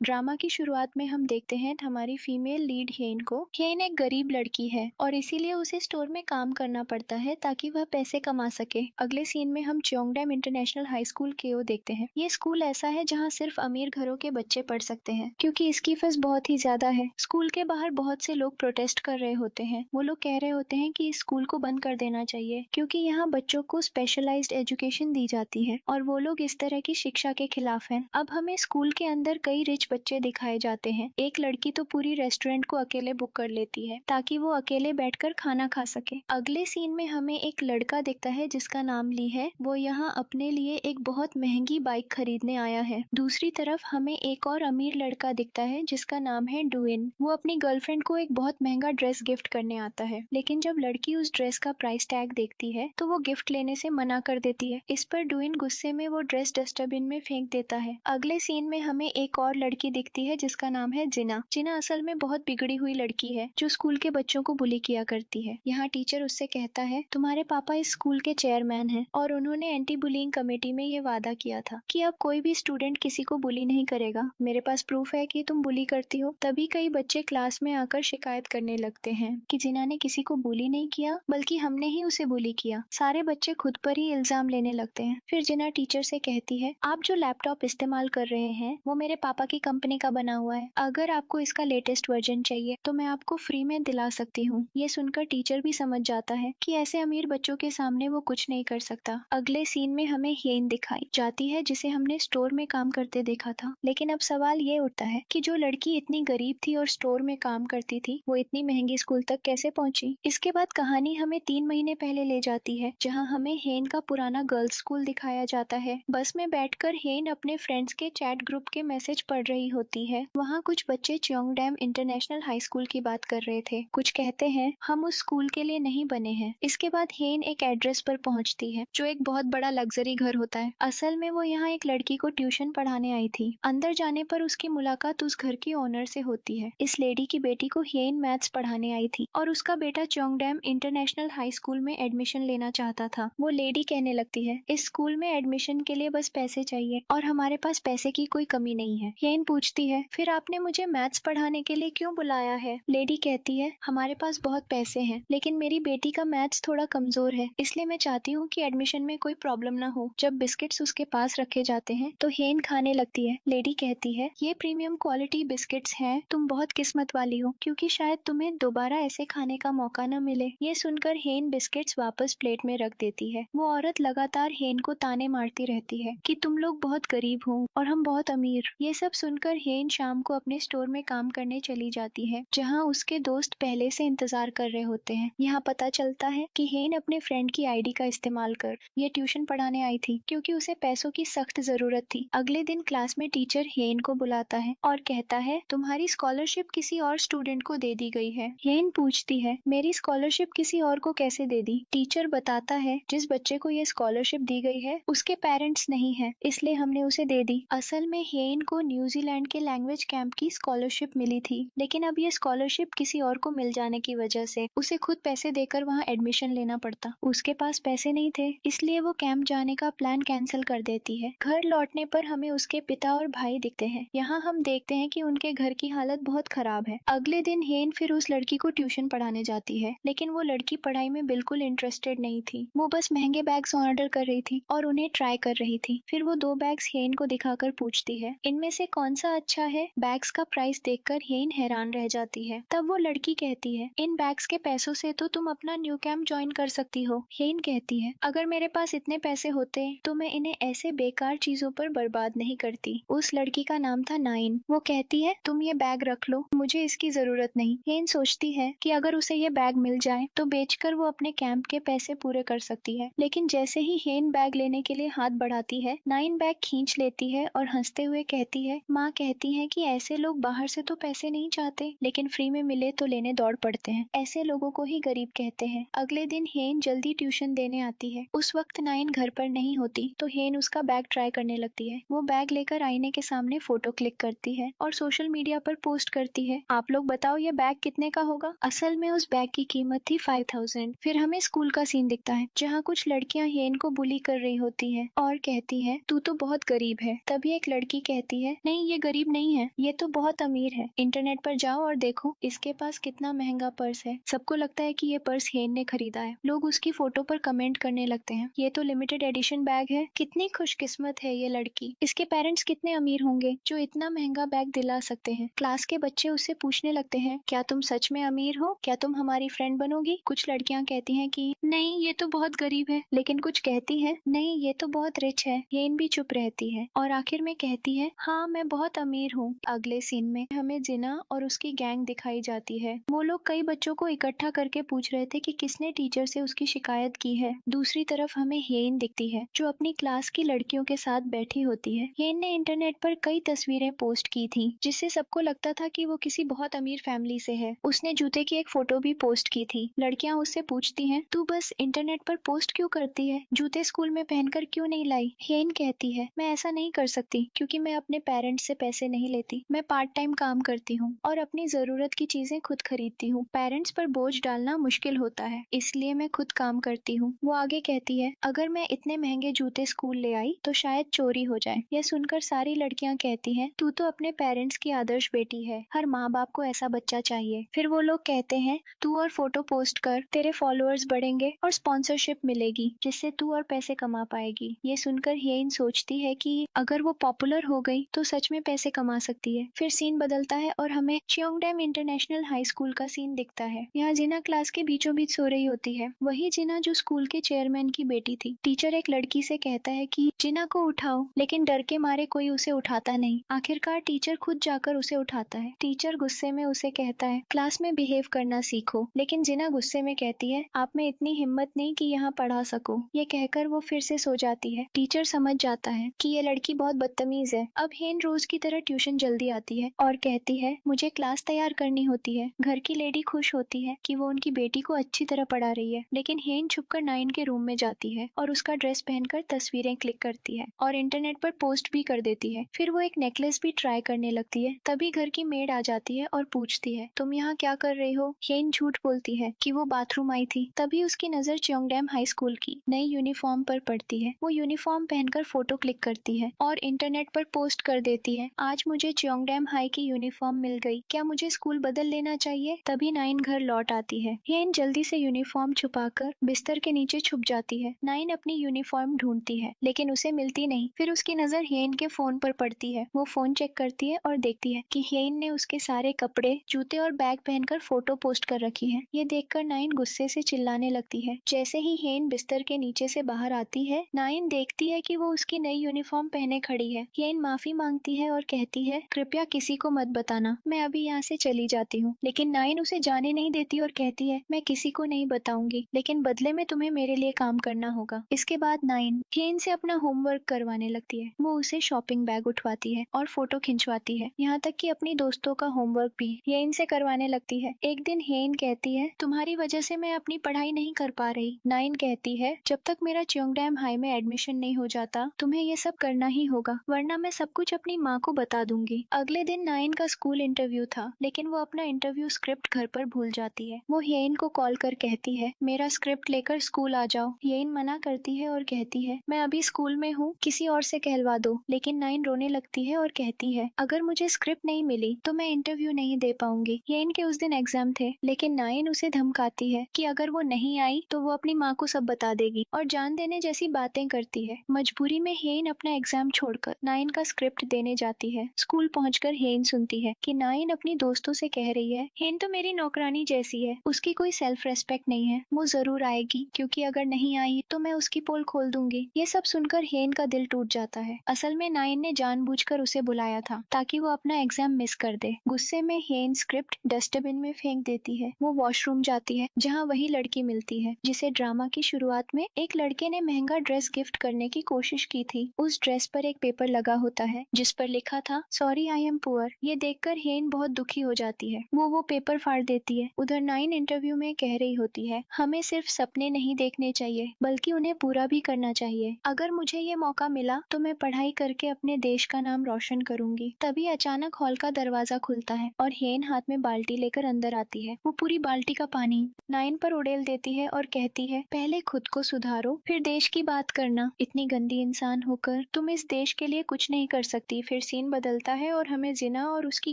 Drama की शुरुआत में हम देखते हैं हमारी फीमेल लीड हेन को। हेन एक गरीब लड़की है और इसीलिए उसे स्टोर में काम करना पड़ता है ताकि वह पैसे कमा सके। अगले सीन में हम चोंगडैम इंटरनेशनल हाई स्कूल केओ देखते हैं। ये स्कूल ऐसा है जहाँ सिर्फ अमीर घरों के बच्चे पढ़ सकते हैं क्योंकि इसकी फीस बहुत ही ज्यादा है। स्कूल के बाहर बहुत से लोग प्रोटेस्ट कर रहे होते हैं। वो लोग कह रहे होते हैं कि इस स्कूल को बंद कर देना चाहिए क्योंकि यहाँ बच्चों को स्पेशलाइज्ड एजुकेशन दी जाती है और वो लोग इस तरह की शिक्षा के खिलाफ हैं। अब हमें स्कूल के अंदर कई रिच बच्चे दिखाए जाते हैं। एक लड़की तो पूरी रेस्टोरेंट को अकेले बुक कर लेती है ताकि वो अकेले बैठकर खाना खा सके। अगले सीन में हमें एक लड़का दिखता है जिसका नाम ली है। वो यहाँ अपने लिए एक बहुत महंगी बाइक खरीदने आया है। दूसरी तरफ हमें एक और अमीर लड़का दिखता है जिसका नाम है डुइन। वो अपनी गर्लफ्रेंड को एक बहुत महंगा ड्रेस गिफ्ट करने आता है, लेकिन जब लड़की उस ड्रेस का प्राइस टैग देखती है तो वो गिफ्ट लेने से मना कर देती है। इस पर डुइन गुस्से में वो ड्रेस डस्टबिन में फेंक देता है। अगले सीन में हमें एक और लड़की दिखती है जिसका नाम है जिना। जिना असल में बहुत बिगड़ी हुई लड़की है जो स्कूल के बच्चों को बुली किया करती है। यहाँ टीचर उससे कहता है तुम्हारे पापा इस स्कूल के चेयरमैन हैं और उन्होंने एंटी बुलिंग कमेटी में ये वादा किया था कि अब कोई भी स्टूडेंट किसी को बुली नहीं करेगा। मेरे पास प्रूफ है कि तुम बुली करती हो। तभी कई बच्चे क्लास में आकर शिकायत करने लगते हैं कि जिना ने किसी को बुली नहीं किया बल्कि हमने ही उसे बुली किया। सारे बच्चे खुद पर ही इल्जाम लेने लगते हैं। फिर जिना टीचर से कहती है आप जो लैपटॉप इस्तेमाल कर रहे हैं वो मेरे पापा की कंपनी का बना हुआ है। अगर आपको इसका लेटेस्ट वर्जन चाहिए तो मैं आपको फ्री में दिला सकती हूँ। ये सुनकर टीचर भी समझ जाता है कि ऐसे अमीर बच्चों के सामने वो कुछ नहीं कर सकता। अगले सीन में हमें हेन दिखाई जाती है जिसे हमने स्टोर में काम करते देखा था। लेकिन अब सवाल ये उठता है कि जो लड़की इतनी गरीब थी और स्टोर में काम करती थी वो इतनी महंगी स्कूल तक कैसे पहुंची। इसके बाद कहानी हमें 3 महीने पहले ले जाती है जहाँ हमें हेन का पुराना गर्ल्स स्कूल दिखाया जाता है। बस में बैठकर हेन अपने फ्रेंड्स के चैट ग्रुप के मैसेज पढ़ रही होती है। वहाँ कुछ बच्चे चोंगडैम इंटरनेशनल हाई स्कूल की बात कर रहे थे। कुछ कहते हैं हम उस स्कूल के लिए नहीं बने हैं। इसके बाद हेन एक एड्रेस पर पहुँचती है जो एक बहुत बड़ा लग्जरी घर होता है। असल में वो यहाँ एक लड़की को ट्यूशन पढ़ाने आई थी। अंदर जाने पर उसकी मुलाकात उस घर की ओनर से होती है। इस लेडी की बेटी को हेन मैथ्स पढ़ाने आई थी और उसका बेटा चोंगडैम इंटरनेशनल हाई स्कूल में एडमिशन लेना चाहता था। वो लेडी कहने लगती है इस स्कूल में एडमिशन के लिए बस पैसे चाहिए और हमारे पास पैसे की कोई कमी नहीं है। हेन पूछती है फिर आपने मुझे मैथ्स पढ़ाने के लिए क्यों बुलाया है। लेडी कहती है हमारे पास बहुत पैसे हैं लेकिन मेरी बेटी का मैथ्स थोड़ा कमजोर है, इसलिए मैं चाहती हूँ कि एडमिशन में कोई प्रॉब्लम ना हो। जब बिस्किट्स उसके पास रखे जाते हैं तो हेन खाने लगती है। लेडी कहती है ये प्रीमियम क्वालिटी बिस्किट्स हैं, तुम बहुत किस्मत वाली हो क्योंकि शायद तुम्हें दोबारा ऐसे खाने का मौका न मिले। ये सुनकर हेन बिस्किट्स वापस प्लेट में रख देती है। वो औरत लगातार हेन को ताने मारती रहती है कि तुम लोग बहुत गरीब हो और हम बहुत अमीर। ये सब सुनकर हेन शाम को अपने स्टोर में काम करने चली जाती है जहाँ उसके दोस्त पहले से इंतजार कर रहे होते हैं। यहाँ पता चलता है कि हेन अपने फ्रेंड की आईडी का इस्तेमाल कर ये ट्यूशन पढ़ाने आई थी क्योंकि उसे पैसों की सख्त जरूरत थी। अगले दिन क्लास में टीचर हेन को बुलाता है और कहता है तुम्हारी स्कॉलरशिप किसी और स्टूडेंट को दे दी गई है। हेन पूछती है मेरी स्कॉलरशिप किसी और को कैसे दे दी। टीचर बताता है जिस बच्चे को ये स्कॉलरशिप दी गई है उसके पेरेंट्स नहीं है इसलिए हमने उसे दे दी। असल में हेन को न्यूजीलैंड के लैंग्वेज कैंप की स्कॉलरशिप मिली थी, लेकिन अब ये स्कॉलरशिप किसी और को मिल जाने की वजह से उसे खुद पैसे देकर वहाँ एडमिशन लेना पड़ता। उसके पास पैसे नहीं थे इसलिए वो कैंप जाने का प्लान कैंसिल कर देती है। घर लौटने पर हमें उसके पिता और भाई दिखते हैं। यहाँ हम देखते हैं कि उनके घर की हालत बहुत खराब है। अगले दिन हेन फिर उस लड़की को ट्यूशन पढ़ाने जाती है, लेकिन वो लड़की पढ़ाई में बिल्कुल इंटरेस्टेड नहीं थी। वो बस महंगे बैग्स ऑर्डर कर रही थी और उन्हें ट्राई कर रही थी। फिर वो 2 बैग्स हेन को दिखाकर पूछती है इनमें से कौन सा अच्छा है। बैग्स का प्राइस देखकर हेन हैरान रह जाती है। तब वो लड़की कहती है इन बैग्स के पैसों से तो तुम अपना न्यू कैंप ज्वाइन कर सकती हो। हेन कहती है अगर मेरे पास इतने पैसे होते तो मैं इन्हें ऐसे बेकार चीजों पर बर्बाद नहीं करती। उस लड़की का नाम था नाइन। वो कहती है तुम ये बैग रख लो, मुझे इसकी जरूरत नहीं। हेन सोचती है कि अगर उसे ये बैग मिल जाए तो बेचकर वो अपने कैंप के पैसे पूरे कर सकती है। लेकिन जैसे ही हेन बैग लेने के लिए हाथ बढ़ाती है नाइन बैग खींच लेती है और हंसते हुए कहती है माँ कहती है कि ऐसे लोग बाहर से तो पैसे नहीं चाहते लेकिन फ्री में मिले तो लेने दौड़ पड़ते हैं। ऐसे लोगों को ही गरीब कहते हैं। अगले दिन हेन जल्दी ट्यूशन देने आती है। उस वक्त नाइन घर पर नहीं होती तो हेन उसका बैग ट्राई करने लगती है। वो बैग लेकर आईने के सामने फोटो क्लिक करती है और सोशल मीडिया पर पोस्ट करती है आप लोग बताओ ये बैग कितने का होगा। असल में उस बैग की कीमत थी 5000। फिर हमें स्कूल का सीन दिखता है जहाँ कुछ लड़कियां हेन को बुली कर रही होती हैं और कहती हैं तू तो बहुत गरीब है। तभी एक लड़की कहती है नहीं नहीं ये गरीब नहीं है, ये तो बहुत अमीर है। इंटरनेट पर जाओ और देखो इसके पास कितना महंगा पर्स है। सबको लगता है कि ये पर्स हेन ने खरीदा है। लोग उसकी फोटो पर कमेंट करने लगते हैं, ये तो लिमिटेड एडिशन बैग है, कितनी खुशकिस्मत है ये लड़की, इसके पेरेंट्स कितने अमीर होंगे जो इतना महंगा बैग दिला सकते हैं। क्लास के बच्चे उससे पूछने लगते हैं, क्या तुम सच में अमीर हो, क्या तुम हमारी फ्रेंड बनोगी। कुछ लड़कियां कहती हैं कि नहीं ये तो बहुत गरीब है, लेकिन कुछ कहती है नहीं ये तो बहुत रिच है। हेन भी चुप रहती है और आखिर में कहती है हाँ मैं बहुत अमीर हूँ। अगले सीन में हमें जिना और उसकी गैंग दिखाई जाती है। वो लोग कई बच्चों को इकट्ठा करके पूछ रहे थे कि किसने टीचर से उसकी शिकायत की है। दूसरी तरफ हमें हेन दिखती है जो अपनी क्लास की लड़कियों के साथ बैठी होती है। हेन ने इंटरनेट पर कई तस्वीरें पोस्ट की थी जिससे सबको लगता था कि वो किसी बहुत अमीर फैमिली से है। उसने जूते की एक फोटो भी पोस्ट की थी। लड़कियां उससे पूछती हैं तू बस इंटरनेट पर पोस्ट क्यों करती है, जूते स्कूल में पहनकर क्यों नहीं लाई। हेन कहती है मैं ऐसा नहीं कर सकती क्योंकि मैं अपने पेरेंट्स से पैसे नहीं लेती, मैं पार्ट टाइम काम करती हूँ और अपनी जरूरत की चीजें खुद खरीदती हूँ। पेरेंट्स पर बोझ डालना मुश्किल होता है इसलिए मैं खुद काम करती हूँ। वो आगे कहती है अगर मैं इतने महंगे जूते स्कूल ले आई तो शायद चोरी हो जाए। यह सुनकर सारी लड़कियां कहती हैं तू तो अपने पेरेंट्स की आदर्श बेटी है, हर माँ बाप को ऐसा बच्चा चाहिए। फिर वो लोग कहते हैं तू और फोटो पोस्ट कर, तेरे फॉलोअर्स बढ़ेंगे और स्पॉन्सरशिप मिलेगी जिससे तू और पैसे कमा पाएगी। ये सुनकर येन सोचती है कि अगर वो पॉपुलर हो गई तो सच में पैसे कमा सकती है। फिर सीन बदलता है और हमें चियोंगडैम इंटरनेशनल हाई स्कूल का सीन दिखता है। यहाँ जिना क्लास के बीचों बीच सो रही होती है, वही जिना जो स्कूल के चेयरमैन की बेटी थी। टीचर एक लड़की से कहता है कि जिना को उठाओ, लेकिन डर के मारे कोई उसे उठाता नहीं। आखिरकार टीचर खुद जाकर उसे उठाता है। टीचर गुस्से में उसे कहता है क्लास में बिहेव करना सीखो, लेकिन जिना गुस्से में कहती है आप में इतनी हिम्मत नहीं कि यहाँ पढ़ा सको। ये कहकर वो फिर से सो जाती है। टीचर समझ जाता है कि ये लड़की बहुत बदतमीज है। अब हेन रोज की तरह ट्यूशन जल्दी आती है और कहती है मुझे क्लास तैयार करनी होती है। घर की लेडी खुश होती है कि वो उनकी बेटी को अच्छी तरह पढ़ा रही है, लेकिन हेन छुपकर नाइन के रूम में जाती है और उसका ड्रेस पहनकर तस्वीरें क्लिक करती है और इंटरनेट पर पोस्ट भी कर देती है। फिर वो एक नेकलेस भी ट्राई करने लगती है। तभी घर की मेड आ जाती है और पूछती है तुम यहाँ क्या कर रही हो। हेन झूठ बोलती है कि वो बाथरूम आई थी। तभी उसकी नजर चियोंगडैम हाई स्कूल की नई यूनिफॉर्म पर पड़ती है। वो यूनिफॉर्म पहनकर फोटो क्लिक करती है और इंटरनेट पर पोस्ट कर देती है आज मुझे चियोंगडैम हाई की यूनिफॉर्म मिल गई, क्या मुझे स्कूल बदल लेना चाहिए। तभी नाइन घर लौट आती है। हेन जल्दी से यूनिफॉर्म छुपाकर बिस्तर के नीचे छुप जाती है। नाइन अपनी यूनिफॉर्म ढूंढती है लेकिन उसे मिलती नहीं। फिर उसकी नजर हेन के फोन पर पड़ती है। वो फोन चेक करती है और देखती है कि हेन ने उसके सारे कपड़े, जूते और बैग पहनकर फोटो पोस्ट कर रखी है। ये देखकर नाइन गुस्से से चिल्लाने लगती है। जैसे ही हेन बिस्तर के नीचे से बाहर आती है, नाइन देखती है कि वो उसकी नई यूनिफॉर्म पहने खड़ी है। हेन माफी मांगती है और कहती है कृपया किसी को मत बताना, मैं अभी यहाँ से चली जाती हूँ। लेकिन नाइन उसे जाने नहीं देती और कहती है मैं किसी को नहीं बताऊंगी, लेकिन बदले में तुम्हें मेरे लिए काम करना होगा। इसके बाद नाइन हेन से अपना होमवर्क करवाने लगती है। वो उसे शॉपिंग बैग उठवाती है और फोटो खिंचवाती है, यहाँ तक कि अपनी दोस्तों का होमवर्क भी हेन से करवाने लगती है। एक दिन हेन कहती है तुम्हारी वजह से मैं अपनी पढ़ाई नहीं कर पा रही। नाइन कहती है जब तक मेरा चियोंगडैम हाई में एडमिशन नहीं हो जाता तुम्हें ये सब करना ही होगा, वरना मैं सब कुछ अपनी माँ को बता दूंगी। अगले दिन नाइन का स्कूल इंटरव्यू था, लेकिन वो अपना इंटरव्यू स्क्रिप्ट घर पर भूल जाती है। वो येन को कॉल कर कहती है मेरा स्क्रिप्ट लेकर स्कूल आ जाओ। येन मना करती है और कहती है मैं अभी स्कूल में हूँ, किसी और से कहलवा दो। लेकिन नाइन रोने लगती है और कहती है अगर मुझे स्क्रिप्ट नहीं मिली तो मैं इंटरव्यू नहीं दे पाऊंगी। येन के उस दिन एग्जाम थे, लेकिन नाइन उसे धमकाती है कि अगर वो नहीं आई तो वो अपनी माँ को सब बता देगी और जान देने जैसी बातें करती है। मजबूरी में हेन अपना एग्जाम छोड़कर नाइन का स्क्रिप्ट देने जाती है। स्कूल पहुंचकर हेन सुनती है कि नाइन अपनी दोस्तों से कह रही है हेन तो मेरी नौकरानी जैसी है, उसकी कोई सेल्फ रेस्पेक्ट नहीं है, वो जरूर आएगी क्योंकि अगर नहीं आई तो मैं उसकी पोल खोल दूंगी। ये सब सुनकर हेन का दिल टूट जाता है। असल में नाइन ने जानबूझकर उसे बुलाया था ताकि वो अपना एग्जाम मिस कर दे। गुस्से में हेन स्क्रिप्ट डस्टबिन में फेंक देती है। वो वॉशरूम जाती है जहाँ वही लड़की मिलती है जिसे ड्रामा की शुरुआत में एक लड़के ने महंगा ड्रेस गिफ्ट करने की कोशिश की थी। उस ड्रेस पर एक पेपर लगा होता है जिस पर लिखा था सॉरी आई एम पुअर। ये देखकर हेन बहुत दुखी हो जाती है। वो पेपर फाड़ देती है। उधर नाइन इंटरव्यू में कह रही होती है हमें सिर्फ सपने नहीं देखने चाहिए बल्कि उन्हें पूरा भी करना चाहिए। अगर मुझे ये मौका मिला तो मैं पढ़ाई करके अपने देश का नाम रोशन करूंगी। तभी अचानक हॉल का दरवाजा खुलता है और हेन हाथ में बाल्टी लेकर अंदर आती है। वो पूरी बाल्टी का पानी नाइन पर उड़ेल देती है और कहती है पहले खुद को सुधारो फिर देश की बात करना। इतनी गंदी इंसान होकर तुम इस देश के लिए कुछ नहीं कर सकती, फिर फिर सीन बदलता है और हमें जिना और उसकी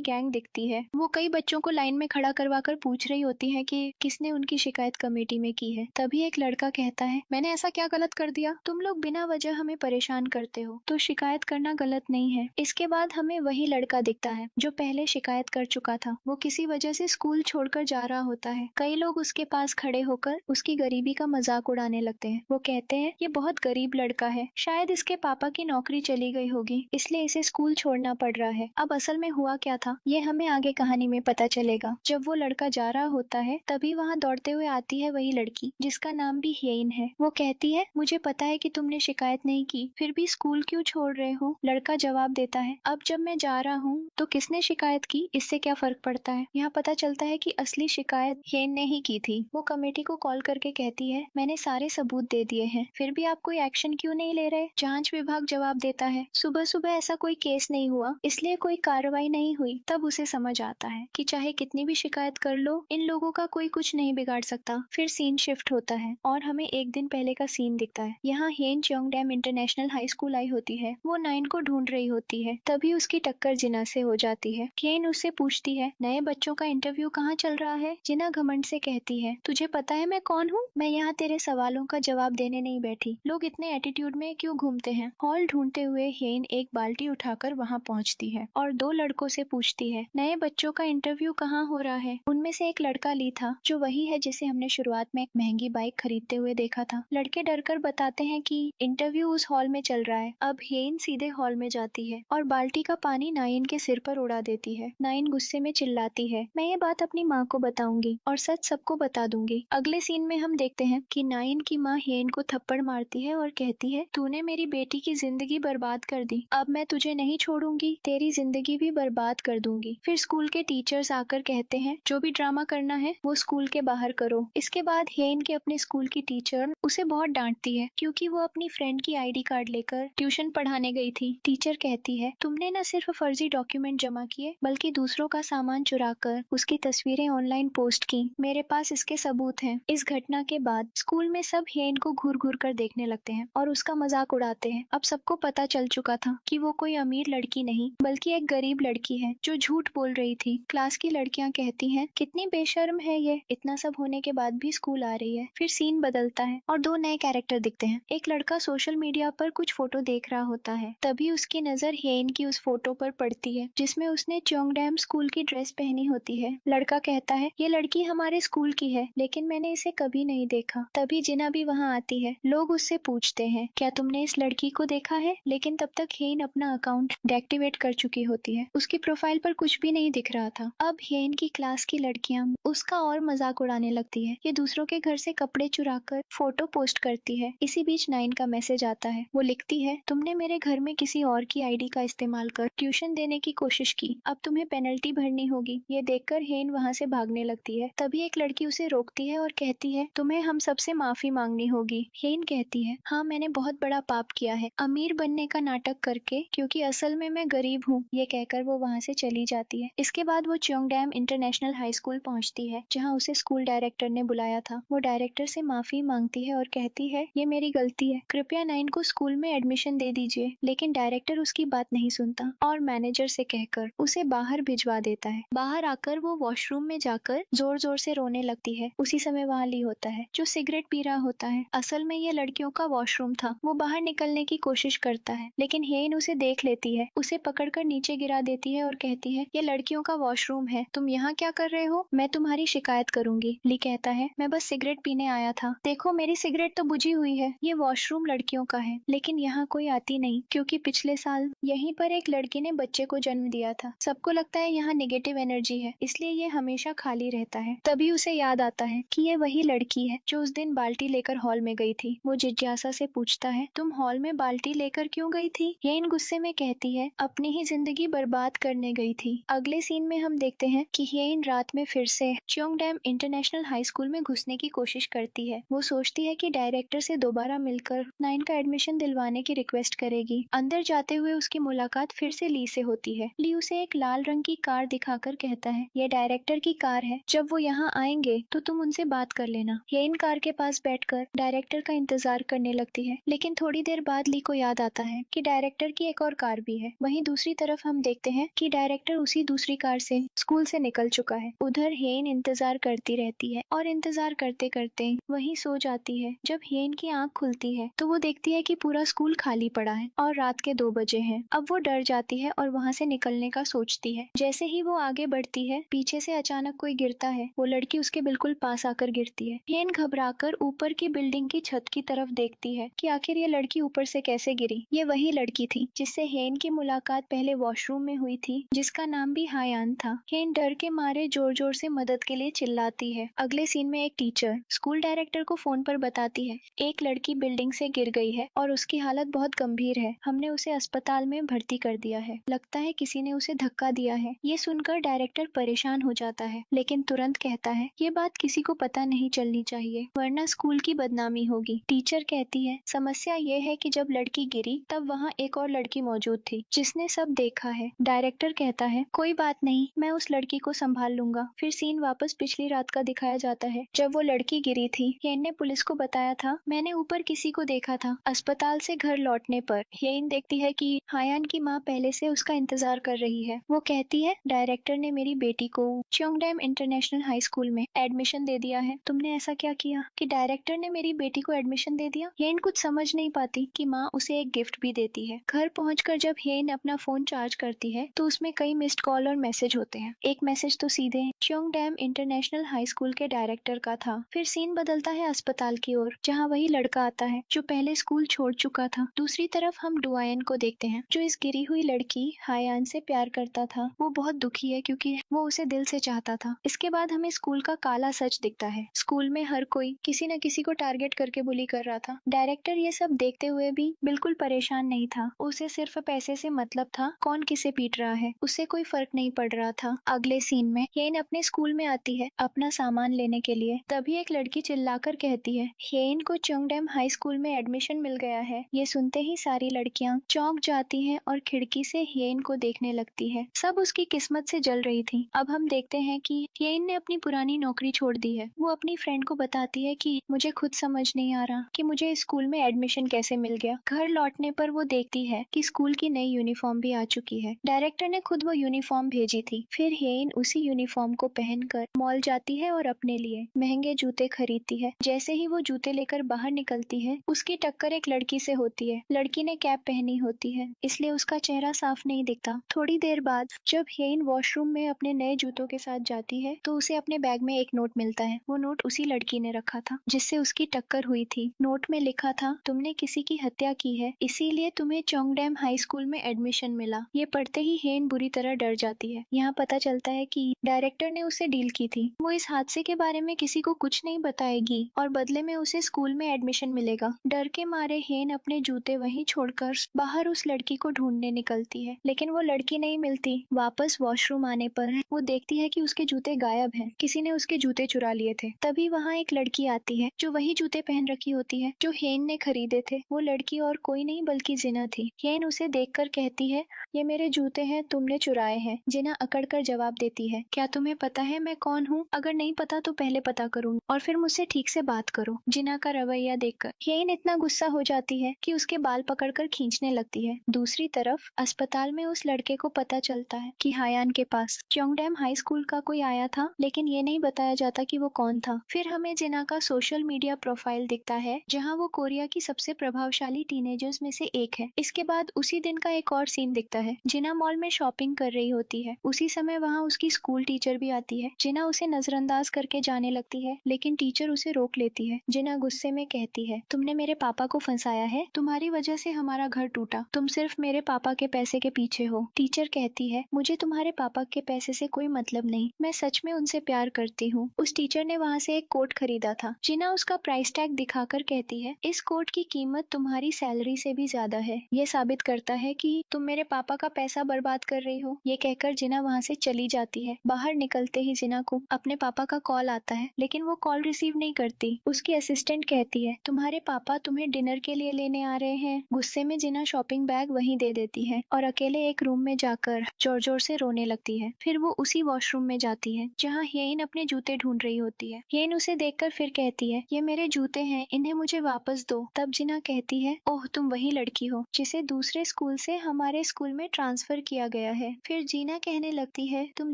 गैंग दिखती है। वो कई बच्चों को लाइन में खड़ा करवा कर पूछ रही होती है कि किसने उनकी शिकायत कमेटी में की है। तभी एक लड़का कहता है, मैंने ऐसा क्या गलत कर दिया? तुम लोग बिना वजह हमें परेशान करते हो, तो शिकायत करना गलत नहीं है। इसके बाद हमें वही लड़का दिखता है जो पहले शिकायत कर चुका था। वो किसी वजह से स्कूल छोड़कर जा रहा होता है। कई लोग उसके पास खड़े होकर उसकी गरीबी का मजाक उड़ाने लगते हैं। वो कहते हैं, ये बहुत गरीब लड़का है, शायद इसके पापा की नौकरी चली गई होगी, इसलिए इसे स्कूल छोड़ना पड़ रहा है। अब असल में हुआ क्या था, ये हमें आगे कहानी में पता चलेगा। जब वो लड़का जा रहा होता है तभी वहाँ दौड़ते हुए आती है वही लड़की जिसका नाम भी हीन है। वो कहती है, मुझे पता है कि तुमने शिकायत नहीं की, फिर भी स्कूल क्यों छोड़ रहे हो? लड़का जवाब देता है, अब जब मैं जा रहा हूँ तो किसने शिकायत की, इससे क्या फर्क पड़ता है? यहाँ पता चलता है कि असली शिकायत हीन ने ही की थी। वो कमेटी को कॉल करके कहती है, मैंने सारे सबूत दे दिए हैं, फिर भी आप कोई एक्शन क्यों नहीं ले रहे? जांच विभाग जवाब देता है, सुबह सुबह ऐसा कोई केस नहीं हुआ, इसलिए कोई कार्रवाई नहीं हुई। तब उसे समझ आता है कि चाहे कितनी भी शिकायत कर लो, इन लोगों का कोई कुछ नहीं बिगाड़ सकता। फिर सीन शिफ्ट होता है और हमें एक दिन पहले का सीन दिखता है। यहाँ हेन चोंगडैम इंटरनेशनल हाई स्कूल आई होती है। वो नाइन को ढूंढ रही होती है, तभी उसकी टक्कर जिना से हो जाती है। हेन उससे पूछती है, नए बच्चों का इंटरव्यू कहाँ चल रहा है? जिना घमंड से कहती है, तुझे पता है मैं कौन हूँ? मैं यहाँ तेरे सवालों का जवाब देने नहीं बैठी। लोग इतने एटीट्यूड में क्यों घूमते हैं? हॉल ढूंढते हुए हेन एक बाल्टी उठाकर वहाँ पहुँचती है और दो लड़कों से पूछती है, नए बच्चों का इंटरव्यू कहाँ हो रहा है? उनमें से एक लड़का ली था, जो वही है जिसे हमने शुरुआत में एक महंगी बाइक खरीदते हुए देखा था। लड़के डरकर बताते हैं कि इंटरव्यू उस हॉल में चल रहा है। अब हेन सीधे हॉल में जाती है और बाल्टी का पानी नाइन के सिर पर उड़ा देती है। नाइन गुस्से में चिल्लाती है, मैं ये बात अपनी माँ को बताऊंगी और सच सबको बता दूंगी। अगले सीन में हम देखते हैं कि नाइन की माँ हेन को थप्पड़ मारती है और कहती है, तूने मेरी बेटी की जिंदगी बर्बाद कर दी, अब मैं तुझे नहीं छोड़ूंगी, तेरी जिंदगी भी बर्बाद कर दूंगी। फिर स्कूल के टीचर्स आकर कहते हैं, जो भी ड्रामा करना है वो स्कूल के बाहर करो। इसके बाद हेन के अपने स्कूल की टीचर उसे बहुत डांटती है क्योंकि वो अपनी फ्रेंड की आईडी कार्ड लेकर ट्यूशन पढ़ाने गई थी। टीचर कहती है, तुमने न सिर्फ फर्जी डॉक्यूमेंट जमा किए बल्कि दूसरों का सामान चुराकर उसकी तस्वीरें ऑनलाइन पोस्ट की। मेरे पास इसके सबूत हैं। इस घटना के बाद स्कूल में सब हेन को घूर घूर कर देखने लगते हैं और उसका मजाक उड़ाते हैं। अब सबको पता चल चुका था कि वो कोई अमीर लड़की नहीं बल्कि एक गरीब लड़की है जो झूठ बोल रही थी। क्लास की लड़कियां कहती हैं, कितनी बेशर्म है ये, इतना सब होने के बाद भी स्कूल आ रही है। फिर सीन बदलता है और दो नए कैरेक्टर दिखते हैं। एक लड़का सोशल मीडिया पर कुछ फोटो देख रहा होता है, तभी उसकी नजर हेन की उस फोटो पर पड़ती है जिसमें उसने चोंगडैम स्कूल की ड्रेस पहनी होती है। लड़का कहता है, ये लड़की हमारे स्कूल की है लेकिन मैंने इसे कभी नहीं देखा। तभी जिना भी वहाँ आती है। लोग उससे पूछते हैं, क्या तुमने इस लड़की को देखा है? लेकिन तब तक हेन अपना अकाउंट डीएक्टिवेट कर चुकी होती है। उसकी प्रोफाइल पर कुछ भी नहीं दिख रहा था। अब हेन की क्लास की लड़कियां उसका और मजाक उड़ाने लगती है। ये दूसरों के घर से कपड़े चुराकर फोटो पोस्ट करती है। इसी बीच नाइन का मैसेज आता है। वो लिखती है, तुमने मेरे घर में किसी और की आईडी का इस्तेमाल कर ट्यूशन देने की कोशिश की, अब तुम्हें पेनल्टी भरनी होगी। ये देखकर हेन वहाँ से भागने लगती है। तभी एक लड़की उसे रोकती है और कहती है, तुम्हें हम सबसे माफी मांगनी होगी। हेन कहती है, हाँ मैंने बहुत बड़ा पाप किया है, अमीर बनने का नाटक करके, क्योंकि असल में मैं गरीब हूँ। ये कहकर वो वहाँ से चली जाती है। इसके बाद वो चोंगडैम इंटरनेशनल हाई स्कूल पहुँचती है जहाँ उसे स्कूल डायरेक्टर ने बुलाया था। वो डायरेक्टर से माफी मांगती है और कहती है, ये मेरी गलती है, कृपया नाइन को स्कूल में एडमिशन दे दीजिए। लेकिन डायरेक्टर उसकी बात नहीं सुनता और मैनेजर से कहकर उसे बाहर भिजवा देता है। बाहर आकर वो वॉशरूम में जाकर जोर जोर से रोने लगती है। उसी समय वहाँ ली होता है जो सिगरेट पी रहा होता है। असल में ये लड़कियों का वॉशरूम था। वो बाहर निकलने की कोशिश करता है लेकिन हेन उसे देख लेती है, उसे पकड़कर नीचे गिरा देती है और कहती है, ये लड़कियों का वॉशरूम है, तुम यहाँ क्या कर रहे हो? मैं तुम्हारी शिकायत करूंगी। ली कहता है, मैं बस सिगरेट पीने आया था, देखो मेरी सिगरेट तो बुझी हुई है। ये वॉशरूम लड़कियों का है लेकिन यहाँ कोई आती नहीं क्योंकि पिछले साल यहीं पर एक लड़की ने बच्चे को जन्म दिया था। सबको लगता है यहाँ नेगेटिव एनर्जी है, इसलिए ये हमेशा खाली रहता है। तभी उसे याद आता है कि ये वही लड़की है जो उस दिन बाल्टी लेकर हॉल में गई थी। वो जिज्ञासा से पूछता है, तुम हॉल में बाल्टी लेकर क्यों गई थी? हेन गुस्से में कहती है, अपनी ही जिंदगी बर्बाद करने गई थी। अगले सीन में हम देखते हैं कि हेन रात में फिर से चोंगडैम इंटरनेशनल हाई स्कूल में घुसने की कोशिश करती है। वो सोचती है कि डायरेक्टर से दोबारा मिलकर नाइन का एडमिशन दिलवाने की रिक्वेस्ट करेगी। अंदर जाते हुए उसकी मुलाकात फिर से ली से होती है। ली उसे एक लाल रंग की कार दिखाकर कहता है, यह डायरेक्टर की कार है, जब वो यहाँ आएंगे तो तुम उनसे बात कर लेना। हेन कार के पास बैठकर डायरेक्टर का इंतजार करने लगती है लेकिन थोड़ी देर बाद ली को याद आता है कि डायरेक्टर की एक और कार भी भी है। वहीं दूसरी तरफ हम देखते हैं कि डायरेक्टर उसी दूसरी कार से स्कूल से निकल चुका है। उधर हेन इंतजार करती रहती है और इंतजार करते करते वहीं सो जाती है। जब हेन की आंख खुलती है तो वो देखती है कि पूरा स्कूल खाली पड़ा है और रात के 2 बजे हैं। अब वो डर जाती है और वहां से निकलने का सोचती है। जैसे ही वो आगे बढ़ती है, पीछे से अचानक कोई गिरता है। वो लड़की उसके बिल्कुल पास आकर गिरती है। हेन घबराकर ऊपर की बिल्डिंग की छत की तरफ देखती है कि आखिर ये लड़की ऊपर से कैसे गिरी। ये वही लड़की थी जिससे हेन की मुलाकात पहले वॉशरूम में हुई थी, जिसका नाम भी हायान था। हेन डर के मारे जोर जोर से मदद के लिए चिल्लाती है। अगले सीन में एक टीचर स्कूल डायरेक्टर को फोन पर बताती है, एक लड़की बिल्डिंग से गिर गई है और उसकी हालत बहुत गंभीर है। हमने उसे अस्पताल में भर्ती कर दिया है। लगता है किसी ने उसे धक्का दिया है। ये सुनकर डायरेक्टर परेशान हो जाता है, लेकिन तुरंत कहता है ये बात किसी को पता नहीं चलनी चाहिए, वरना स्कूल की बदनामी होगी। टीचर कहती है समस्या ये है कि जब लड़की गिरी तब वहाँ एक और लड़की मौजूद थी जिसने सब देखा है। डायरेक्टर कहता है कोई बात नहीं, मैं उस लड़की को संभाल लूंगा। फिर सीन वापस पिछली रात का दिखाया जाता है जब वो लड़की गिरी थी। हेन ने पुलिस को बताया था, मैंने ऊपर किसी को देखा था। अस्पताल से घर लौटने पर हेन देखती है कि हायान की माँ पहले से उसका इंतजार कर रही है। वो कहती है डायरेक्टर ने मेरी बेटी को चोंगडैम इंटरनेशनल हाई स्कूल में एडमिशन दे दिया है। तुमने ऐसा क्या किया कि डायरेक्टर ने मेरी बेटी को एडमिशन दे दिया। हेन कुछ समझ नहीं पाती कि माँ उसे एक गिफ्ट भी देती है। घर पहुंचकर जब हेन अपना फोन चार्ज करती है तो उसमें कई मिस्ड कॉल और मैसेज होते हैं। एक मैसेज तो सीधे चोंगडैम इंटरनेशनल हाई स्कूल के डायरेक्टर का था। फिर सीन बदलता है अस्पताल की ओर, जहाँ वही लड़का आता है जो पहले स्कूल छोड़ चुका था। दूसरी तरफ हम डुआयन को देखते हैं जो इस गिरी हुई लड़की हायान से प्यार करता था। वो बहुत दुखी है क्योंकि वो उसे दिल से चाहता था। इसके बाद हमें स्कूल का काला सच दिखता है। स्कूल में हर कोई किसी न किसी को टारगेट करके बुली कर रहा था। डायरेक्टर ये सब देखते हुए भी बिल्कुल परेशान नहीं था। उसे सिर्फ पैसे से मतलब था, कौन किसे पीट रहा है उससे कोई फर्क नहीं पड़ रहा था। अगले सीन में हेन अपने स्कूल में आती है अपना सामान लेने के लिए। तभी एक लड़की चिल्लाकर कहती है हेन को चोंगडैम हाई स्कूल में एडमिशन मिल गया है। ये सुनते ही सारी लड़कियां चौंक जाती हैं और खिड़की से हेन को देखने लगती है। सब उसकी किस्मत से जल रही थी। अब हम देखते हैं कि हेन ने अपनी पुरानी नौकरी छोड़ दी है। वो अपनी फ्रेंड को बताती है कि मुझे खुद समझ नहीं आ रहा कि मुझे स्कूल में एडमिशन कैसे मिल गया। घर लौटने पर वो देखती है कि स्कूल की नई यूनिफॉर्म भी आ चुकी है। डायरेक्टर ने खुद वो यूनिफॉर्म भेजी थी। फिर हेन उसी यूनिफॉर्म को पहनकर मॉल जाती है और अपने लिए महंगे जूते खरीदती है। जैसे ही वो जूते लेकर बाहर निकलती है उसकी टक्कर एक लड़की से होती है। लड़की ने कैप पहनी होती है इसलिए उसका चेहरा साफ नहीं दिखता। थोड़ी देर बाद जब हेन वॉशरूम में अपने नए जूतों के साथ जाती है तो उसे अपने बैग में एक नोट मिलता है। वो नोट उसी लड़की ने रखा था जिससे उसकी टक्कर हुई थी। नोट में लिखा था तुमने किसी की हत्या की है इसीलिए तुम्हें चोंगडैम हाई स्कूल में एडमिशन मिला। ये पढ़ते ही हेन बुरी तरह डर जाती है। यहाँ पता चलता है कि डायरेक्टर ने उसे डील की थी। वो इस हादसे के बारे में किसी को कुछ नहीं बताएगी और बदले में उसे स्कूल में एडमिशन मिलेगा। डर के मारे हेन अपने जूते वहीं छोड़कर बाहर उस लड़की को ढूंढने निकलती है, लेकिन वो लड़की नहीं मिलती। वापस वॉशरूम आने पर वो देखती है कि उसके जूते गायब हैं। किसी ने उसके जूते चुरा लिए थे। तभी वहाँ एक लड़की आती है जो वही जूते पहन रखी होती है जो हेन ने खरीदे थे। वो लड़की और कोई नहीं बल्कि जिना थी। हेन उसे देखकर कहती है ये मेरे जूते हैं, तुमने चुराए हैं। जिना अकड़ कर जवाब देती है क्या तुम्हें पता है मैं कौन हूँ? अगर नहीं पता तो पहले पता करूँ और फिर मुझसे ठीक से बात करो। जिना का रवैया देखकर हेन इतना गुस्सा हो जाती है कि उसके बाल पकड़कर खींचने लगती है। दूसरी तरफ अस्पताल में उस लड़के को पता चलता है कि हायान के पास चोंगडैम हाई स्कूल का कोई आया था, लेकिन ये नहीं बताया जाता कि वो कौन था। फिर हमें जिना का सोशल मीडिया प्रोफाइल दिखता है जहाँ वो कोरिया की सबसे प्रभावशाली टीनेजर्स में से एक है। इसके बाद उसी दिन का एक और सीन दिखता है। जिना मॉल में शॉपिंग कर रही होती है। उसी समय वहाँ उसकी स्कूल टीचर भी आती है। जिना उसे नजरअंदाज करके जाने लगती है, लेकिन टीचर उसे रोक लेती है। जिना गुस्से में कहती है तुमने मेरे पापा को फंसाया है, तुम्हारी वजह से हमारा घर टूटा, तुम सिर्फ मेरे पापा के पैसे के पीछे हो। टीचर कहती है मुझे तुम्हारे पापा के पैसे से कोई मतलब नहीं, मैं सच में उनसे प्यार करती हूँ। उस टीचर ने वहाँ से एक कोट खरीदा था। जिना उसका प्राइस टैग दिखाकर कहती है इस कोट की कीमत तुम्हारी सैलरी से भी ज्यादा है। ये साबित करता है कि तुम मेरे पापा का पैसा बर्बाद कर रही हो। ये कहकर जिना वहाँ से चली जाती है। बाहर निकलते ही जिना को अपने पापा का कॉल आता है, लेकिन वो कॉल रिसीव नहीं करती। उसकी असिस्टेंट कहती है तुम्हारे पापा तुम्हें डिनर के लिए लेने आ रहे हैं। गुस्से में जिना शॉपिंग बैग वहीं दे देती है और अकेले एक रूम में जाकर जोर जोर से रोने लगती है। फिर वो उसी वॉशरूम में जाती है जहाँ हेन अपने जूते ढूंढ रही होती है। हेन उसे देखकर फिर कहती है ये मेरे जूते हैं, इन्हें मुझे वापस दो। तब जिना कहती है ओह तुम वही लड़की हो जिसे दूसरे स्कूल से हमारे स्कूल में ट्रांसफर किया गया है। फिर जीना कहने लगती है, तुम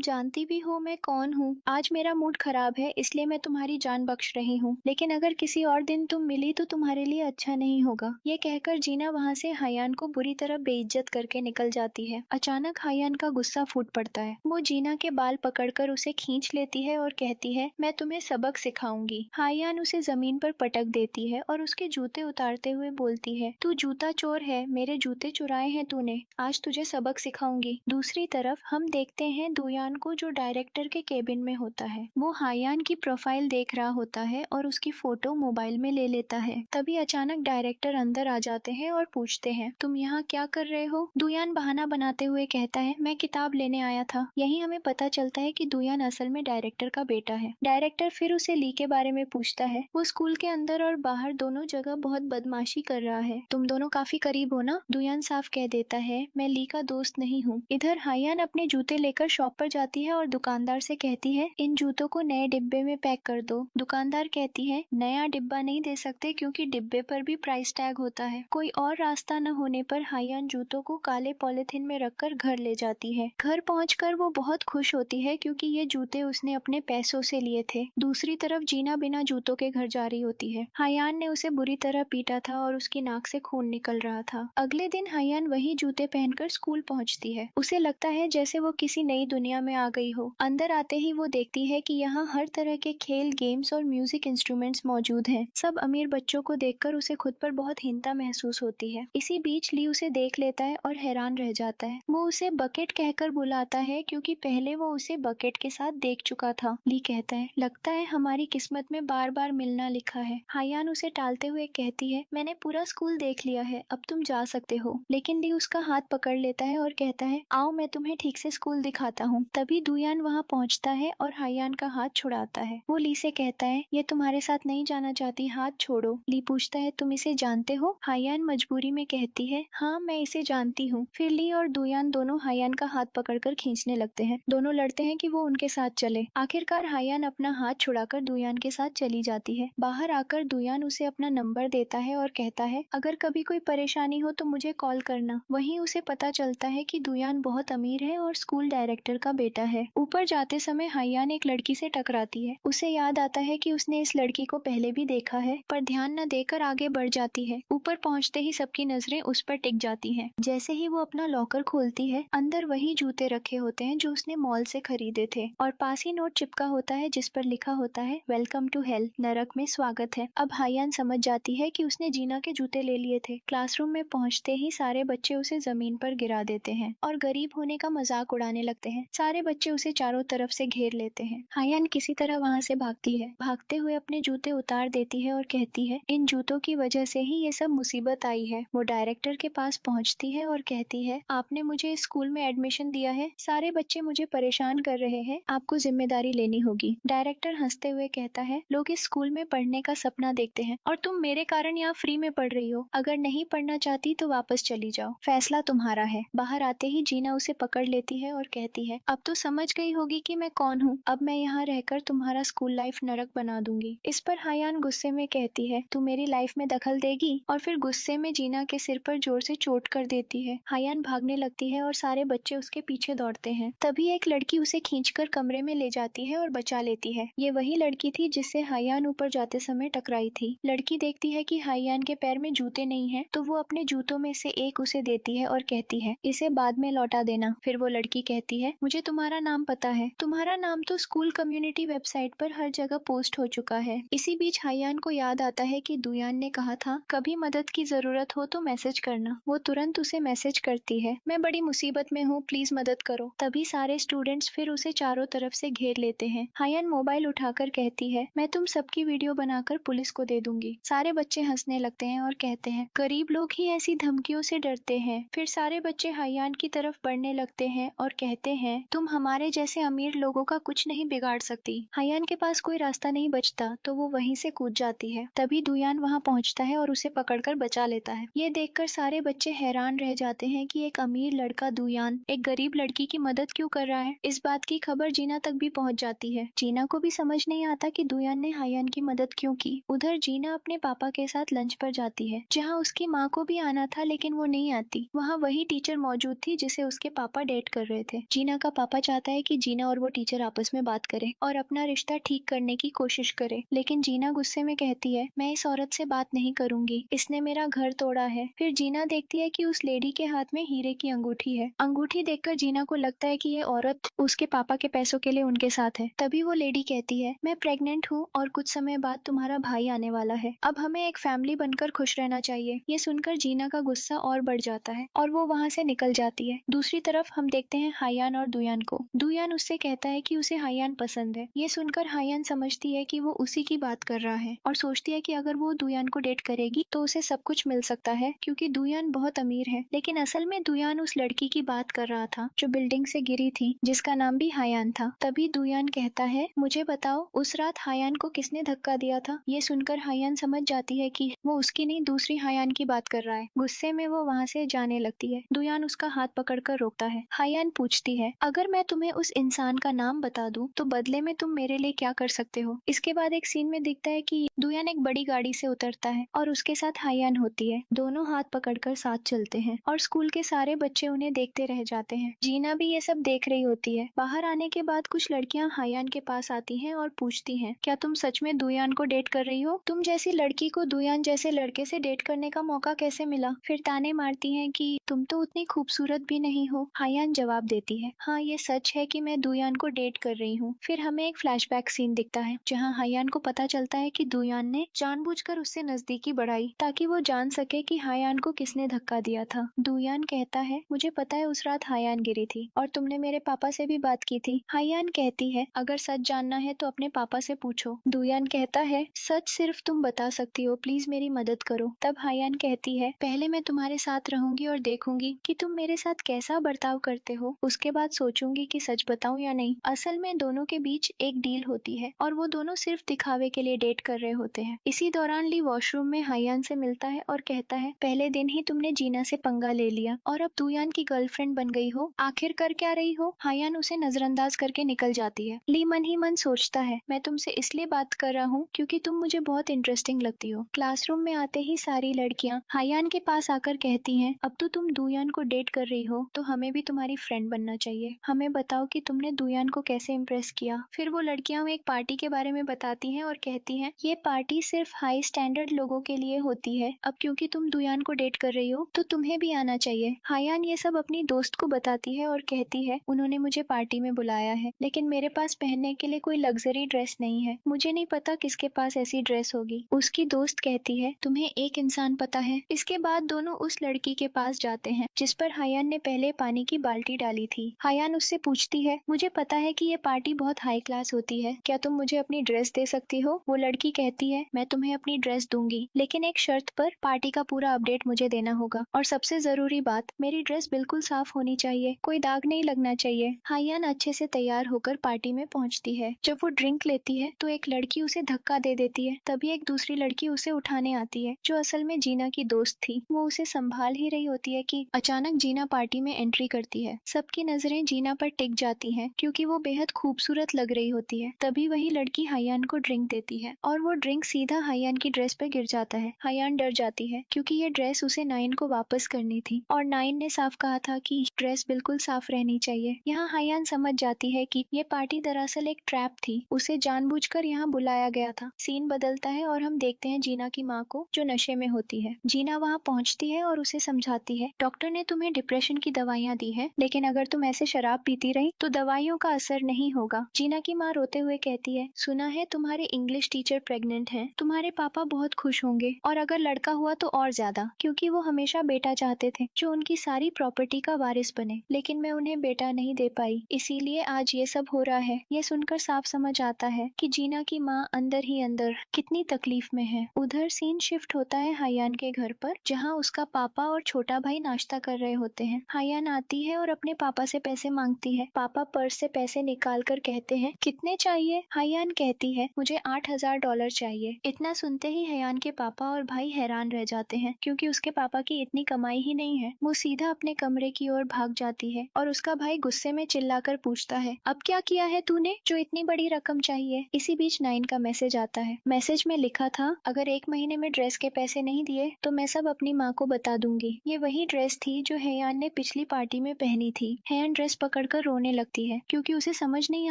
जानती भी हो मैं कौन हूँ। आज मेरा मूड खराब है इसलिए मैं तुम्हारी जान बख्श रही हूँ, लेकिन अगर किसी और दिन तुम मिली तो तुम्हारे लिए अच्छा नहीं होगा। ये कहकर जीना वहाँ से हायान को बुरी तरह बेइज्जत करके निकल जाती है। अचानक हायान का गुस्सा फूट पड़ता है। वो जीना के बाल पकड़कर उसे खींच लेती है और कहती है, मैं तुम्हें सबक सिखाऊंगी। हायान उसे जमीन पर पटक देती है और उसके जूते उतारते हुए बोलती है, तू जूता चोर है, मेरे जूते चुराए हैं तूने, आज तुझे सबक सिखाऊंगी। दूसरी तरफ हम देखते हैं दुयान को, जो डायरेक्टर के केबिन में होता है। वो हायान की प्रोफाइल देख रहा होता है और उसकी फोटो मोबाइल में ले लेता है। तभी अचानक डायरेक्टर अंदर आ जाते हैं और पूछते हैं, तुम यहाँ क्या कर रहे हो? दुयान बहाना बनाते हुए कहता है, मैं किताब लेने आया था। यहीं हमें पता चलता है कि दुयान असल में डायरेक्टर का बेटा है। डायरेक्टर फिर उसे ली के बारे में पूछता है। वो स्कूल के अंदर और बाहर दोनों जगह बहुत बदमाशी कर रहा है। तुम दोनों काफी करीब हो ना? दुयान साफ कह देता है, मैं ली का दोस्त नहीं हूँ। इधर हायान अपने जूते लेकर शॉप पर जाती है और दुकानदार से कहती है, इन जूतों को नए डिब्बे में पैक कर दो। दुकानदार कहती है, नया डिब्बा नहीं दे सकते क्योंकि डिब्बे पर भी प्राइस टैग होता है। कोई और रास्ता न होने पर हायान जूतों को काले पॉलिथीन में रखकर घर ले जाती है। घर पहुंचकर वो बहुत खुश होती है क्योंकि ये जूते उसने अपने पैसों से लिए थे। दूसरी तरफ जीना बिना जूतों के घर जा रही होती है। हायान ने उसे बुरी तरह पीटा था और उसकी नाक से खून निकल रहा था। अगले दिन हायान वही जूते पहनकर स्कूल पहुंचती है। उसे लगता है जैसे वो किसी नई दुनिया में आ गई हो। अंदर आते ही वो देखती है कि यहाँ हर तरह के खेल, गेम्स और म्यूजिक इंस्ट्रूमेंट्स मौजूद हैं। सब अमीर बच्चों को देखकर उसे खुद पर बहुत हीनता महसूस होती है। इसी बीच ली उसे देख लेता है और हैरान रह जाता है। वो उसे बकेट कहकर बुलाता है क्योंकि पहले वो उसे बकेट के साथ देख चुका था। ली कहता है, लगता है हमारी किस्मत में बार बार मिलना लिखा है। हायान उसे टालते हुए कहती है, मैंने पूरा स्कूल देख लिया है, अब तुम जा सकते हो। लेकिन ली उसका हाथ पकड़ लेता है और कहता है, आओ मैं तुम्हें ठीक से स्कूल दिखाता हूँ। तभी दुयान वहाँ पहुँचता है और हायान का हाथ छुड़ाता है। वो ली से कहता है, ये तुम्हारे साथ नहीं जाना चाहती, हाथ छोड़ो। ली पूछता है, तुम इसे जानते हो? हायान मजबूरी में कहती है, हाँ मैं इसे जानती हूँ। फिर ली और दुयान दोनों हायान का हाथ पकड़कर खींचने लगते हैं। दोनों लड़ते हैं कि वो उनके साथ चले। आखिरकार हायान अपना हाथ छुड़ाकर दुयान के साथ चली जाती है। बाहर आकर दुयान उसे अपना नंबर देता है और कहता है, अगर कभी कोई परेशानी हो तो मुझे कॉल करना। वहीं उसे पता चलता है कि दुयान बहुत अमीर है और स्कूल डायरेक्टर का बेटा है। ऊपर जाते समय हायान एक लड़की से टकराती है। उसे याद आता है कि उसने इस लड़की को पहले भी देखा है, पर ध्यान न देकर आगे बढ़ जाती है। ऊपर पहुंचते ही सबकी नजरें उस पर टिक जाती हैं। जैसे ही वो अपना लॉकर खोलती है, अंदर वही जूते रखे होते हैं जो उसने मॉल से खरीदे थे और पास ही नोट चिपका होता है जिस पर लिखा होता है, वेलकम टू हेल, नरक में स्वागत है। अब हायान समझ जाती है कि उसने जीना के जूते ले लिए थे। क्लासरूम में पहुंचते ही सारे बच्चे उसे जमीन पर गिरा देते हैं और गरीब होने का मजाक उड़ाने लगते हैं। सारे बच्चे उसे चारों तरफ से घेर लेते हैं। हायान किसी तरह वहां से भागती है। भागते हुए अपने जूते उतार देती है और कहती है, इन जूतों की वजह से ही ये सब मुसीबत आई है। वो डायरेक्टर के पास पहुंचती है और कहती है, आपने मुझे इस स्कूल में एडमिशन दिया है, सारे बच्चे मुझे परेशान कर रहे हैं, आपको जिम्मेदारी लेनी होगी। डायरेक्टर हंसते हुए कहता है, लोग इस स्कूल में पढ़ने का सपना देखते हैं और तुम मेरे कारण यहाँ फ्री में पढ़ रही हो। अगर नहीं पढ़ना चाहती तो वापस चली जाओ, फैसला तुम्हारा है। बाहर आते ही जीना उसे पकड़ लेती है और कहती है, अब तो समझ गई होगी कि मैं कौन हूँ। अब मैं यहाँ रहकर तुम्हारा स्कूल लाइफ नरक बना दूंगी। इस पर हायान गुस्से में कहती है, तू मेरी लाइफ में दखल देगी? और फिर गुस्से में जीना के सिर पर जोर से चोट कर देती है। हायान भागने लगती है और सारे बच्चे उसके पीछे दौड़ते हैं। तभी एक लड़की उसे खींचकर कमरे में ले जाती है और बचा लेती है। ये वही लड़की थी जिससे हायान ऊपर जाते समय टकराई थी। लड़की देखती है कि हायान के पैर में जूते नहीं है तो वो अपने जूतों में से एक उसे देती है और कहती है, इसे बाद में लौटा देना। फिर वो लड़की कहती है, मुझे तुम्हारा नाम पता है, तुम्हारा नाम तो स्कूल कम्युनिटी वेबसाइट पर हर जगह पोस्ट हो चुका है। इसी बीच हायान को याद आता है कि दुयान ने कहा था, कभी मदद की जरूरत हो तो मैसेज करना। वो तुरंत उसे मैसेज करती है, मैं बड़ी मुसीबत में हूँ, प्लीज मदद करो। तभी सारे स्टूडेंट्स फिर उसे चारों तरफ से घेर लेते हैं। हायान मोबाइल उठाकर कहती है, मैं तुम सबकी वीडियो बनाकर पुलिस को दे दूंगी। सारे बच्चे हंसने लगते हैं और कहते हैं, गरीब लोग ही ऐसी धमकियों से डरते हैं। फिर सारे बच्चे हायान की तरफ बढ़ने लगते हैं और कहते हैं, तुम हमारे जैसे अमीर लोगों का कुछ नहीं बिगाड़ सकती। हायान के पास कोई रास्ता नहीं बचता तो वो वहीं से कूद जाती है। तभी दुयान वहां पहुंचता है और उसे पकड़कर बचा लेता है। ये देखकर सारे बच्चे हैरान रह जाते हैं कि एक अमीर लड़का दुयान एक गरीब लड़की की मदद क्यों कर रहा है। इस बात की खबर जीना तक भी पहुंच जाती है। जीना को भी समझ नहीं आता कि दुयान ने हायान की मदद क्यों की। उधर जीना अपने पापा के साथ लंच पर जाती है, जहाँ उसकी माँ को भी आना था लेकिन वो नहीं नहीं आती। वहाँ वही टीचर मौजूद थी जिसे उसके पापा डेट कर रहे थे। जीना का पापा चाहता है कि जीना और वो टीचर आपस में बात करें और अपना रिश्ता ठीक करने की कोशिश करे, लेकिन जीना गुस्से में कहती है मैं इस औरत से बात नहीं करूंगी, इसने मेरा घर तोड़ा है। फिर जीना देखती है कि उस लेडी के हाथ में हीरे की अंगूठी है। अंगूठी देखकर जीना को लगता है कि ये औरत उसके पापा के पैसों के लिए उनके साथ है। तभी वो लेडी कहती है मैं प्रेग्नेंट हूँ और कुछ समय बाद तुम्हारा भाई आने वाला है, अब हमें एक फैमिली बनकर खुश रहना चाहिए। ये सुनकर जीना का गुस्सा और बढ़ जाता है और वो वहाँ से निकल जाती है। दूसरी तरफ हम देखते हैं हायान और दुयान को। दुयान उससे कहता है कि उसे हायान पसंद है। ये सुनकर हायान समझती है कि वो उसी की बात कर रहा है और सोचती है कि अगर वो दुयान को डेट करेगी तो उसे सब कुछ मिल सकता है क्योंकि दुयान बहुत अमीर है। लेकिन असल में दुयान उस लड़की की बात कर रहा था जो बिल्डिंग से गिरी थी, जिसका नाम भी हायान था। तभी दुयान कहता है मुझे बताओ उस रात हायान को किसने धक्का दिया था। ये सुनकर हायान समझ जाती है कि वो उसकी नहीं दूसरी हायान की बात कर रहा है। गुस्से में वो वहाँ से जाने लगती है। दुयान उसका हाथ पकड़कर रोकता है। हायान पूछती है अगर मैं तुम्हें उस इंसान का नाम बता दूं तो बदले में तुम मेरे लिए क्या कर सकते हो। इसके बाद एक सीन में दिखता है कि दुयान एक बड़ी गाड़ी से उतरता है और उसके साथ हायान होती है। दोनों हाथ पकड़कर साथ चलते हैं और स्कूल के सारे बच्चे उन्हें देखते रह जाते हैं। जीना भी ये सब देख रही होती है। बाहर आने के बाद कुछ लड़कियां हायान के पास आती हैं और पूछती हैं क्या तुम सच में दुयान को डेट कर रही हो। तुम जैसी लड़की को दुयान जैसे लड़के से डेट करने का मौका कैसे मिला। फिर ताने मारती हैं कि तुम तो उतनी खूबसूरत भी नहीं हो। हायान जवाब देती है हाँ ये सच है कि मैं दुयान को डेट कर रही हूँ। फिर हमें एक फ्लैशबैक सीन दिखता है जहाँ हायान को पता चलता है कि दुयान ने जानबूझकर उससे नजदीकी बढ़ाई ताकि वो जान सके कि हायान को किसने धक्का दिया था। दुयान कहता है मुझे पता है उस रात हायान गिरी थी और तुमने मेरे पापा से भी बात की थी। हायान कहती है अगर सच जानना है तो अपने पापा से पूछो। दुयान कहता है सच सिर्फ तुम बता सकती हो, प्लीज मेरी मदद करो। तब हायान कहती है पहले मैं तुम्हारे साथ रहूंगी और देखूंगी कि तुम मेरे साथ कैसा बर्ताव करते हो, उसके बाद सोचूंगी कि सच बताऊं या नहीं। असल में दोनों के बीच एक डील होती है और वो दोनों सिर्फ दिखावे के लिए डेट कर रहे होते हैं। इसी दौरान ली वॉशरूम में हायान से मिलता है और कहता है पहले दिन ही तुमने जीना से पंगा ले लिया और अब दुयान की गर्लफ्रेंड बन गई हो, आखिर कर क्या रही हो। हायान उसे नजरअंदाज करके निकल जाती है। ली मन ही मन सोचता है मैं तुमसे इसलिए बात कर रहा हूँ क्योंकि तुम मुझे बहुत इंटरेस्टिंग लगती हो। क्लासरूम में आते ही सारी लड़कियां हायान के पास आकर कहती हैं अब तो तुम दुयान को डेट कर रही हो तो हमें भी तुम्हारी फ्रेंड बनना चाहिए। हमें बताओ कि तुमने दुयान को कैसे इम्प्रेस किया। फिर वो लड़कियां एक पार्टी के बारे में बताती हैं और कहती हैं ये पार्टी सिर्फ हाई स्टैंडर्ड लोगों के लिए होती है, अब क्योंकि तुम दुयान को डेट कर रही हो तो तुम्हें भी आना चाहिए। हायान ये सब अपनी दोस्त को बताती है और कहती है उन्होंने मुझे पार्टी में बुलाया है लेकिन मेरे पास पहनने के लिए कोई लग्जरी ड्रेस नहीं है, मुझे नहीं पता किसके पास ऐसी ड्रेस होगी। उसकी दोस्त कहती है तुम्हें एक इंसान पता है। इसके बाद दोनों उस लड़की के पास जाते हैं जिस पर हायान ने पहले पानी की बाल्टी डाली थी। हायान उससे पूछती है मुझे पता है कि ये पार्टी बहुत हाई क्लास होती है, क्या तुम मुझे अपनी ड्रेस दे सकती हो। वो लड़की कहती है मैं तुम्हें अपनी ड्रेस दूंगी लेकिन एक शर्त पर, पार्टी का पूरा अपडेट मुझे देना होगा और सबसे जरूरी बात मेरी ड्रेस बिल्कुल साफ होनी चाहिए, कोई दाग नहीं लगना चाहिए। हायान अच्छे से तैयार होकर पार्टी में पहुंचती है। जब वो ड्रिंक लेती है तो एक लड़की उसे धक्का दे देती है। तभी एक दूसरी लड़की उसे उठाने आती है जो असल में जीना की दोस्त थी। वो उसे संभाल ही रही होती है कि अचानक जीना पार्टी में एंट्री करती है। सबकी नजरें जीना पर टिक जाती हैं क्योंकि वो बेहद खूबसूरत लग रही होती है। तभी वही लड़की हायान को ड्रिंक देती है और वो ड्रिंक सीधा हायान की ड्रेस पर गिर जाता है। हायान डर जाती है क्योंकि ये ड्रेस उसे नाइन को वापस करनी थी और नाइन ने साफ कहा था कि ड्रेस बिल्कुल साफ रहनी चाहिए। यहाँ हायान समझ जाती है कि ये पार्टी दरअसल एक ट्रैप थी, उसे जानबूझकर यहाँ बुलाया गया था। सीन बदलता है और हम देखते हैं जीना की माँ को जो नशे में होती है। जीना वहाँ पहुँचती है और उसे समझाती है डॉक्टर ने तुम्हें डिप्रेशन की दवाइयाँ दी है लेकिन अगर तुम ऐसे शराब पीती रही तो दवाइयों का असर नहीं होगा। जीना की माँ रोते हुए कहती है सुना है तुम्हारे इंग्लिश टीचर प्रेग्नेंट हैं, तुम्हारे पापा बहुत खुश होंगे और अगर लड़का हुआ तो और ज्यादा, क्योंकि वो हमेशा बेटा चाहते थे जो उनकी सारी प्रॉपर्टी का वारिस बने, लेकिन मैं उन्हें बेटा नहीं दे पाई, इसीलिए आज ये सब हो रहा है। ये सुनकर साफ समझ आता है कि जीना की माँ अंदर ही अंदर कितनी तकलीफ में है। उधर सीन शिफ्ट होता है हायान के घर पर जहाँ उसका पापा और छोटा भाई नाश्ता कर रहे होते हैं। हायान आती है और अपने पापा से पैसे मांगती है। पापा पर्स से पैसे निकाल कर कहते हैं कितने चाहिए। हायान कहती है मुझे $8,000 चाहिए। इतना सुनते ही हायान के पापा और भाई हैरान रह जाते हैं क्योंकि उसके पापा की इतनी कमाई ही नहीं है। वो सीधा अपने कमरे की ओर भाग जाती है और उसका भाई गुस्से में चिल्लाकर पूछता है अब क्या किया है तूने जो इतनी बड़ी रकम चाहिए। इसी बीच नाइन का मैसेज आता है। मैसेज में लिखा था अगर 1 महीने में ड्रेस के पैसे नहीं दिए तो मैं सब अपनी माँ को बता दूंगी। दूंगी। ये वही ड्रेस थी जो हेयान ने पिछली पार्टी में पहनी थी। हेयान ड्रेस पकड़कर रोने लगती है क्योंकि उसे समझ नहीं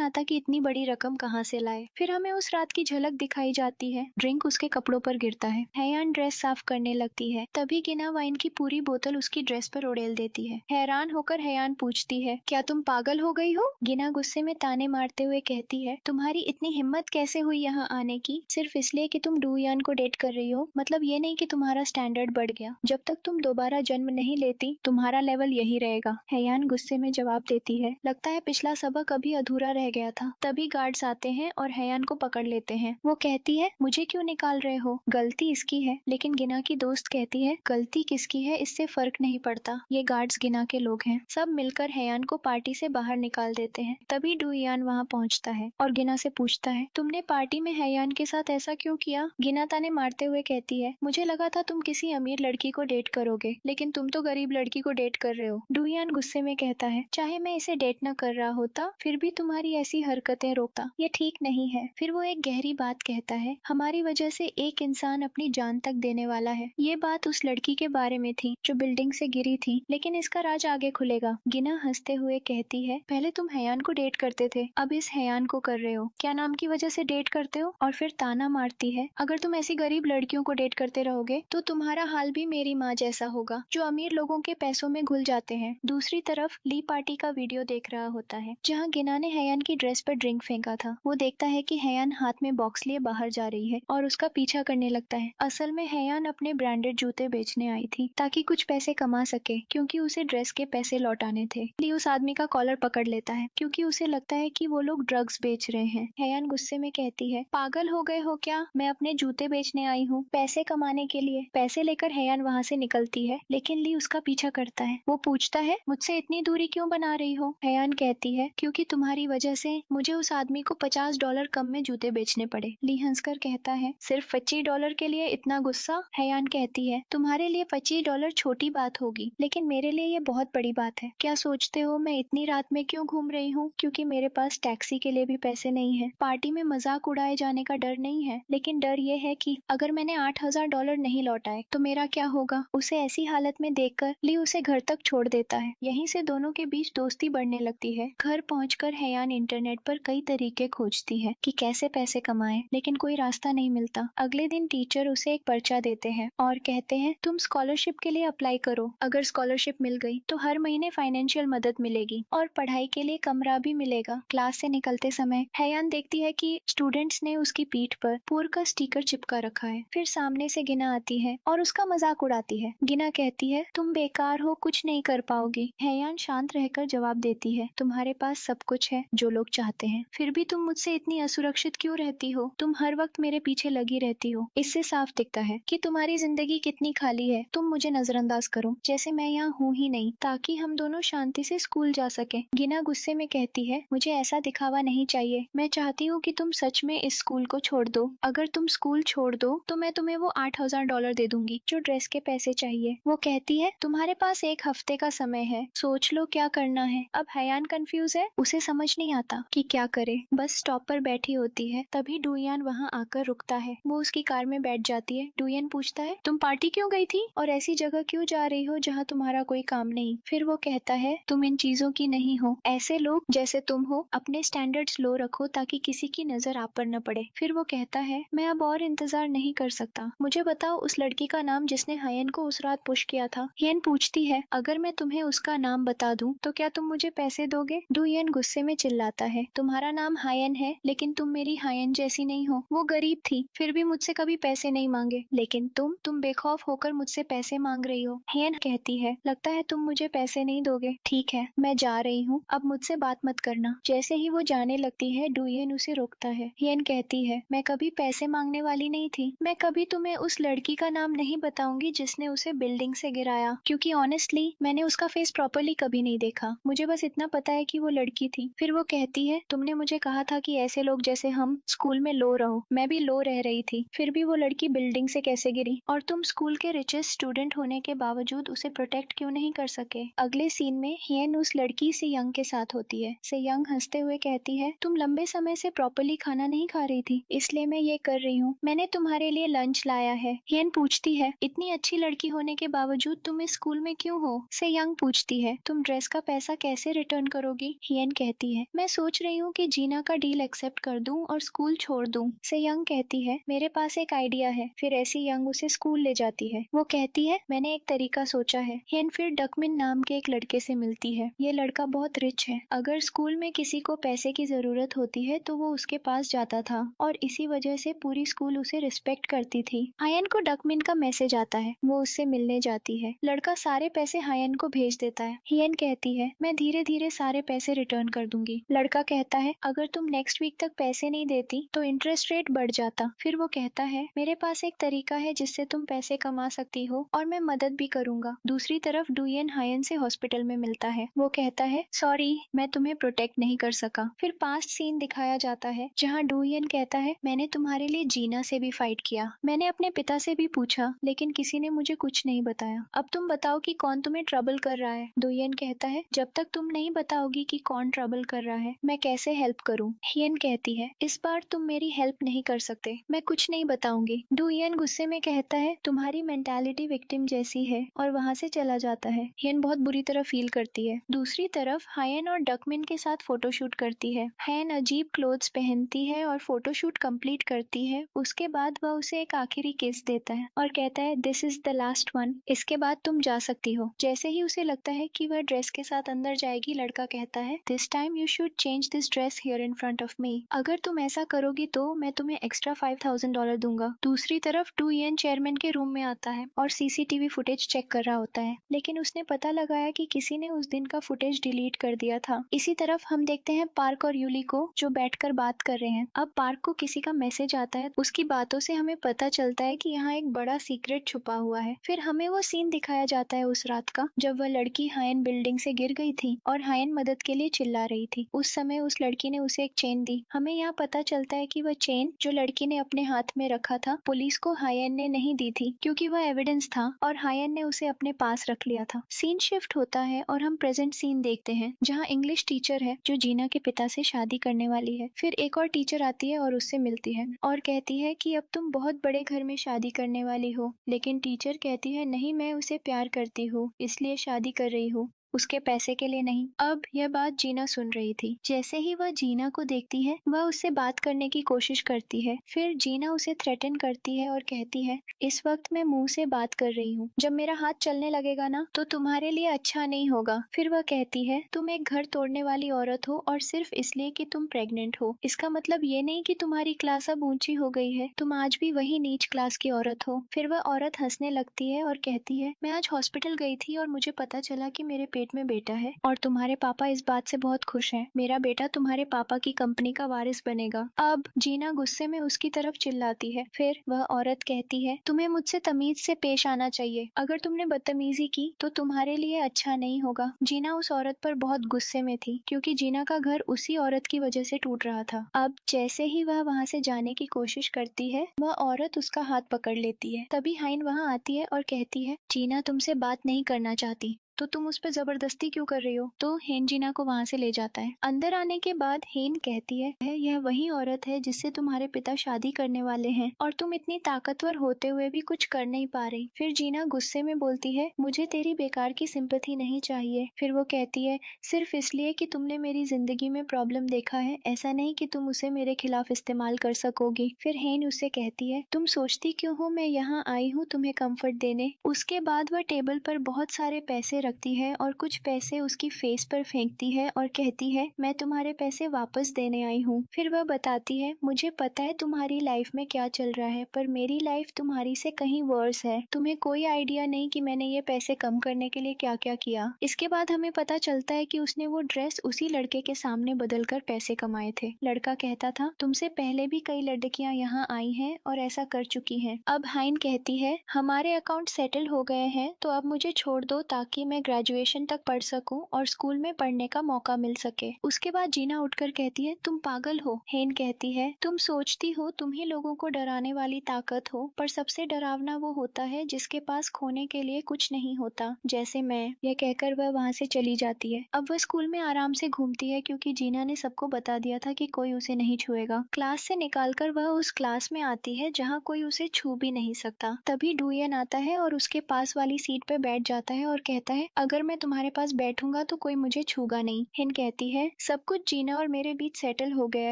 आता कि इतनी बड़ी रकम कहाँ से लाए। फिर हमें उस रात की झलक दिखाई जाती है। ड्रिंक उसके कपड़ों पर गिरता है। हेयान ड्रेस साफ करने लगती है, तभी गिना वाइन की पूरी बोतल उसकी ड्रेस पर उड़ेल देती है। हैरान होकर हेयान पूछती है, क्या तुम पागल हो गई हो? गिना गुस्से में ताने मारते हुए कहती है, तुम्हारी इतनी हिम्मत कैसे हुई यहाँ आने की, सिर्फ इसलिए कि तुम डूयान को डेट कर रही हो? मतलब ये नहीं कि तुम्हारा स्टैंडर्ड बढ़ गया। जब तक तुम दोबारा जन्म नहीं लेती तुम्हारा लेवल यही रहेगा। हेयान गुस्से में जवाब देती है, लगता है पिछला सबक अभी अधूरा रह गया था। तभी गार्ड्स आते हैं और हेयान को पकड़ लेते हैं। वो कहती है, मुझे क्यों निकाल रहे हो? गलती इसकी है। लेकिन गिना की दोस्त कहती है, गलती किसकी है इससे फर्क नहीं पड़ता, ये गार्ड्स गिना के लोग हैं। सब मिलकर हेयान को पार्टी से बाहर निकाल देते हैं। तभी डूयान वहाँ पहुँचता है और गिना से पूछता है, तुमने पार्टी में हेयान के साथ ऐसा क्यों किया? गिना ताने मारते हुए कहती है, मुझे लगा था तुम किसी अमीर लड़की को डेट करोगे, लेकिन तुम तो गरीब लड़की को डेट कर रहे हो। डूयान गुस्से में कहता है, चाहे मैं इसे डेट न कर रहा होता फिर भी तुम्हारी ऐसी हरकतें रोकता, ये ठीक नहीं है। फिर वो एक गहरी बात कहता है, हमारी वजह से एक इंसान अपनी जान तक देने वाला है। ये बात उस लड़की के बारे में थी जो बिल्डिंग से गिरी थी, लेकिन इसका राज आगे खुलेगा। गिना हंसते हुए कहती है, पहले तुम हेयान को डेट करते थे, अब इस हेयान को कर रहे हो। क्या नाम की वजह से डेट करते हो? और फिर ताना मारती है, अगर तुम ऐसी गरीब लड़कियों को डेट करते रहोगे तो तुम्हारा हाल भी मेरी माँ जैसा होगा, जो अमीर लोगों के पैसों में घुल जाते हैं। दूसरी तरफ ली पार्टी का वीडियो देख रहा होता है, जहाँ गिना ने हेयान की ड्रेस पर ड्रिंक फेंका था। वो देखता है कि हेयान हाथ में बॉक्स लिए बाहर जा रही है और उसका पीछा करने लगता है। असल में हेयान अपने ब्रांडेड जूते बेचने आई थी ताकि कुछ पैसे कमा सके, क्योंकि उसे ड्रेस के पैसे लौटाने थे। ली उस आदमी का कॉलर पकड़ लेता है क्योंकि उसे लगता है कि वो लोग ड्रग्स बेच रहे हैं। हेयान गुस्से में कहती है, पागल हो गए हो क्या? मैं अपने जूते बेचने आई हूँ पैसे कमाने के लिए। पैसे लेकर हेयान वहाँ से निकलती है, लेकिन ली उसका पीछा करता है। वो पूछता है, मुझसे इतनी दूरी क्यों बना रही हो? हेयान कहती है, क्योंकि तुम्हारी वजह से मुझे उस आदमी को $50 कम में जूते बेचने पड़े। ली हंसकर कहता है, सिर्फ $25 के लिए इतना गुस्सा? हेयान कहती है, तुम्हारे लिए $25 छोटी बात होगी, लेकिन मेरे लिए ये बहुत बड़ी बात है। क्या सोचते हो मैं इतनी रात में क्यों घूम रही हूँ? क्योंकि मेरे पास टैक्सी के लिए भी पैसे नहीं है। पार्टी में मजाक उड़ाए जाने का डर नहीं है, लेकिन डर ये है कि अगर मैंने $8,000 नहीं लौटाए तो मेरा क्या होगा? उसे ऐसी हालत में देखकर ली उसे घर तक छोड़ देता है। यहीं से दोनों के बीच दोस्ती बढ़ने लगती है। घर पहुंचकर हेयान इंटरनेट पर कई तरीके खोजती है कि कैसे पैसे कमाए, लेकिन कोई रास्ता नहीं मिलता। अगले दिन टीचर उसे एक पर्चा देते हैं और कहते हैं, तुम स्कॉलरशिप के लिए अप्लाई करो। अगर स्कॉलरशिप मिल गई तो हर महीने फाइनेंशियल मदद मिलेगी और पढ़ाई के लिए कमरा भी मिलेगा। क्लास से निकलते समय हेयान देखती है कि स्टूडेंट्स ने उसकी पीठ पर पुअर का स्टिकर चिपका रखा है। फिर सामने से गिना आती है और उसका मजाक उड़ाती है। गिना कहती है, तुम बेकार हो, कुछ नहीं कर पाओगी। हेयान शांत रहकर जवाब देती है, तुम्हारे पास सब कुछ है जो लोग चाहते हैं, फिर भी तुम मुझसे इतनी असुरक्षित क्यों रहती हो? तुम हर वक्त मेरे पीछे लगी रहती हो। इससे साफ दिखता है कि तुम्हारी जिंदगी कितनी खाली है। तुम मुझे नजरअंदाज करो जैसे मैं यहाँ हूँ ही नहीं, ताकि हम दोनों शांति से स्कूल जा सके। गिना गुस्से में कहती है, मुझे ऐसा दिखावा नहीं चाहिए। मैं चाहती हूँ कि तुम सच में इस स्कूल को छोड़ दो। अगर तुम स्कूल छोड़ दो तो मैं तुम्हें वो $8,000 दे दूंगी जो ड्रेस के पैसे चाहिए। वो कहती है, तुम्हारे पास एक हफ्ते का समय है, सोच लो क्या करना है। अब हेयान कंफ्यूज है, उसे समझ नहीं आता कि क्या करे। बस स्टॉप पर बैठी होती है, तभी डूयान वहाँ आकर रुकता है। वो उसकी कार में बैठ जाती है। डूयान पूछता है, तुम पार्टी क्यों गई थी और ऐसी जगह क्यों जा रही हो जहाँ तुम्हारा कोई काम नहीं? फिर वो कहता है, तुम इन चीजों की नहीं हो। ऐसे लोग जैसे तुम हो अपने स्टैंडर्ड्स लो रखो ताकि किसी की नजर आप पर न पड़े। फिर वो कहता है, मैं अब और इंतजार नहीं कर सकता। मुझे बताओ उस लड़की का नाम जिसने हायन को उस रात पुश किया था। हियन पूछती है, अगर मैं तुम्हें उसका नाम बता दूं तो क्या तुम मुझे पैसे दोगे? डूयन गुस्से में चिल्लाता है, तुम्हारा नाम हायन है, लेकिन तुम मेरी हायन जैसी नहीं हो। वो गरीब थी, फिर भी मुझसे कभी पैसे नहीं मांगे, लेकिन तुम बेखौफ होकर मुझसे पैसे मांग रही हो। हियन कहती है, लगता है तुम मुझे पैसे नहीं दोगे। ठीक है, मैं जा रही हूँ, अब मुझसे बात मत करना। जैसे ही वो जाने लगती है, डूयन उसे रोकता है। हियन कहती है, मैं कभी पैसे मांगने वाली नहीं थी। मैं कभी तुम्हें उस लड़की का नाम नहीं बताऊंगी जिसने उसे बिल्डिंग से गिराया, क्योंकि ऑनेस्टली मैंने उसका फेस प्रॉपरली कभी नहीं देखा। मुझे बस इतना पता है कि वो लड़की थी। फिर वो कहती है, तुमने मुझे कहा था कि ऐसे लोग जैसे हम स्कूल में लो रहो। मैं भी लो रह रही थी, फिर भी वो लड़की बिल्डिंग से कैसे गिरी? और तुम स्कूल के रिचेस्ट स्टूडेंट होने के बावजूद उसे प्रोटेक्ट क्यों नहीं कर सके? अगले सीन में हियन उस लड़की से यंग के साथ होती है। से यंग हंसते हुए कहती है, तुम लंबे समय से प्रॉपरली खाना नहीं खा रही थी, इसलिए मैं ये कर रही हूँ। मैंने तुम्हारे लिए लंच लाया है। हियन पूछती है, इतनी अच्छी लड़की होने के बावजूद तुम इस स्कूल में क्यों हो? से यंग पूछती है, तुम ड्रेस का पैसा कैसे रिटर्न करोगी? हियन कहती है, मैं सोच रही हूँ कि जीना का डील एक्सेप्ट कर दूं और स्कूल छोड़ दूं। से यंग कहती है, मेरे पास एक आइडिया है। फिर ऐसी यंग उसे स्कूल ले जाती है। वो कहती है, मैंने एक तरीका सोचा है। हियन फिर डकमिन नाम के एक लड़के से मिलती है। ये लड़का बहुत रिच है। अगर स्कूल में किसी को पैसे की जरूरत होती है तो वो उसके पास जाता था और इसी वजह से पूरी स्कूल उसे रिस्पेक्ट करती थी। हायन को डकमिन का मैसेज आता है। वो उससे मिलने जाती है। लड़का सारे पैसे हायन को भेज देता है। हियन कहती है, मैं धीरे धीरे सारे पैसे रिटर्न कर दूंगी। लड़का कहता है, अगर तुम नेक्स्ट वीक तक पैसे नहीं देती तो इंटरेस्ट रेट बढ़ जाता। फिर वो कहता है, मेरे पास एक तरीका है जिससे तुम पैसे कमा सकती हो और मैं मदद भी करूंगा। दूसरी तरफ डुयन हायन से हॉस्पिटल में मिलता है। वो कहता है, सॉरी मैं तुम्हें प्रोटेक्ट नहीं कर सका। फिर पास्ट सीन दिखाया जाता है जहाँ डुयन कहता है, मैंने तुम्हारे लिए जीना से भी फाइट किया। मैंने अपने पिता से भी पूछा लेकिन किसी ने मुझे कुछ नहीं बताया। अब तुम बताओ कि कौन तुम्हें ट्रबल कर रहा है। डुयन कहता है, जब तक तुम नहीं बताओगी कि कौन ट्रबल कर रहा है मैं कैसे हेल्प करूं। हियन कहती है, इस बार तुम मेरी हेल्प नहीं कर सकते। मैं कुछ नहीं बताऊंगी। डुयन गुस्से में कहता है, तुम्हारी मेंटालिटी विक्टिम जैसी है और वहां से चला जाता है। हियन बहुत बुरी तरह फील करती है। दूसरी तरफ हायन और डकमिन के साथ फोटोशूट करती है। हायन अजीब क्लोथ्स पहनती है और फोटोशूट कंप्लीट करती है। उसके बाद वह उसे एक आखिरी किस देता है और कहता है, this is the last one. इसके बाद तुम जा सकती हो। जैसे ही उसे लगता है कि वह ड्रेस के साथ अंदर जाएगी, लड़का कहता है, this time you should change this dress here in front of me. अगर तुम ऐसा करोगी तो मैं तुम्हें एक्स्ट्रा $5,000 दूंगा। दूसरी तरफ डुयन चेयरमैन के रूम में आता है और सीसीटीवी फुटेज चेक कर रहा होता है, लेकिन उसने पता लगाया कि किसी ने उस दिन का फुटेज डिलीट कर दिया था। इसी तरफ हम देखते हैं पार्क और यूली को जो बैठकर बात कर रहे हैं। अब पार्क को किसी का मैसेज आता है। उसकी बातों से हमें पता चलता है कि यहाँ एक बड़ा सीक्रेट छुपा हुआ है। फिर हमें वो सीन दिखाया जाता है उस रात का जब वह लड़की हायन बिल्डिंग से गिर गई थी और हायन मदद के लिए चिल्ला रही थी। उस समय उस लड़की ने उसे एक चेन दी। हमें यहाँ पता चलता है कि वह चेन जो लड़की ने अपने हाथ में रखा था, पुलिस को हायन ने नहीं दी थी क्योंकि वह एविडेंस था और हायन ने उसे अपने पास रख लिया था। सीन शिफ्ट होता है और हम प्रेजेंट सीन देखते हैं जहाँ इंग्लिश टीचर है जो जीना के पिता से शादी करने वाली है। फिर एक और टीचर आती है और उससे मिलती है और कहती है कि अब तुम बहुत बड़े घर में शादी करने वाली हो। लेकिन टीचर कहती है, नहीं, मैं उसे प्यार करती हूँ इसलिए शादी कर रही हूँ, उसके पैसे के लिए नहीं। अब यह बात जीना सुन रही थी। जैसे ही वह जीना को देखती है वह उससे बात करने की कोशिश करती है। फिर जीना उसे थ्रेटन करती है और कहती है, इस वक्त मैं मुंह से बात कर रही हूँ, जब मेरा हाथ चलने लगेगा ना तो तुम्हारे लिए अच्छा नहीं होगा। फिर वह कहती है, तुम एक घर तोड़ने वाली औरत हो और सिर्फ इसलिए कि तुम प्रेग्नेंट हो। इसका मतलब ये नहीं कि तुम्हारी क्लास अब ऊंची हो गई है, तुम आज भी वही नीच क्लास की औरत हो। फिर वह औरत हंसने लगती है और कहती है, मैं आज हॉस्पिटल गई थी और मुझे पता चला कि मेरे पेट में बेटा है और तुम्हारे पापा इस बात से बहुत खुश हैं। मेरा बेटा तुम्हारे पापा की कंपनी का वारिस बनेगा। अब जीना गुस्से में उसकी तरफ चिल्लाती है। फिर वह औरत कहती है, तुम्हें मुझसे तमीज से पेश आना चाहिए। अगर तुमने बदतमीजी की तो तुम्हारे लिए अच्छा नहीं होगा। जीना उस औरत पर बहुत गुस्से में थी क्योंकि जीना का घर उसी औरत की वजह से टूट रहा था। अब जैसे ही वह वहां से जाने की कोशिश करती है, वह औरत उसका हाथ पकड़ लेती है। तभी हाइन वहां आती है और कहती है, जीना तुमसे बात नहीं करना चाहती तो तुम उस पर जबरदस्ती क्यों कर रही हो। तो हेन जीना को वहां से ले जाता है। अंदर आने के बाद हेन कहती है, यह वही औरत है जिससे तुम्हारे पिता शादी करने वाले हैं और तुम इतनी ताकतवर होते हुए भी कुछ कर नहीं पा रही। फिर जीना गुस्से में बोलती है, मुझे तेरी बेकार की सिंपैथी नहीं चाहिए। फिर वो कहती है, सिर्फ इसलिए कि तुमने मेरी जिंदगी में प्रॉब्लम देखा है, ऐसा नहीं कि तुम उसे मेरे खिलाफ इस्तेमाल कर सकोगी। फिर हेन उसे कहती है, तुम सोचती क्यों हो मैं यहाँ आई हूँ तुम्हें कंफर्ट देने। उसके बाद वह टेबल पर बहुत सारे पैसे रखती है और कुछ पैसे उसकी फेस पर फेंकती है और कहती है, मैं तुम्हारे पैसे वापस देने आई हूँ। फिर वह बताती है, मुझे पता है तुम्हारी लाइफ में क्या चल रहा है पर मेरी लाइफ तुम्हारी से कहीं वर्स है। तुम्हें कोई आइडिया नहीं कि मैंने ये पैसे कम करने के लिए क्या क्या किया। इसके बाद हमें पता चलता है कि उसने वो ड्रेस उसी लड़के के सामने बदल कर पैसे कमाए थे। लड़का कहता था, तुमसे पहले भी कई लड़कियां यहाँ आई हैं और ऐसा कर चुकी हैं। अब हाइन कहती है, हमारे अकाउंट सेटल हो गए हैं तो अब मुझे छोड़ दो ताकि मैं मैं ग्रेजुएशन तक पढ़ सकूं और स्कूल में पढ़ने का मौका मिल सके। उसके बाद जीना उठकर कहती है, तुम पागल हो। हेन कहती है, तुम सोचती हो तुम ही लोगों को डराने वाली ताकत हो, पर सबसे डरावना वो होता है जिसके पास खोने के लिए कुछ नहीं होता, जैसे मैं। यह कहकर वह वहां से चली जाती है। अब वह स्कूल में आराम से घूमती है क्योंकि जीना ने सबको बता दिया था कि कोई उसे नहीं छुएगा। क्लास से निकालकर वह उस क्लास में आती है जहाँ कोई उसे छू भी नहीं सकता। तभी डुयन आता है और उसके पास वाली सीट पर बैठ जाता है और कहता है, अगर मैं तुम्हारे पास बैठूंगा तो कोई मुझे छूगा नहीं। हिन कहती है, सब कुछ जीना और मेरे बीच सेटल हो गया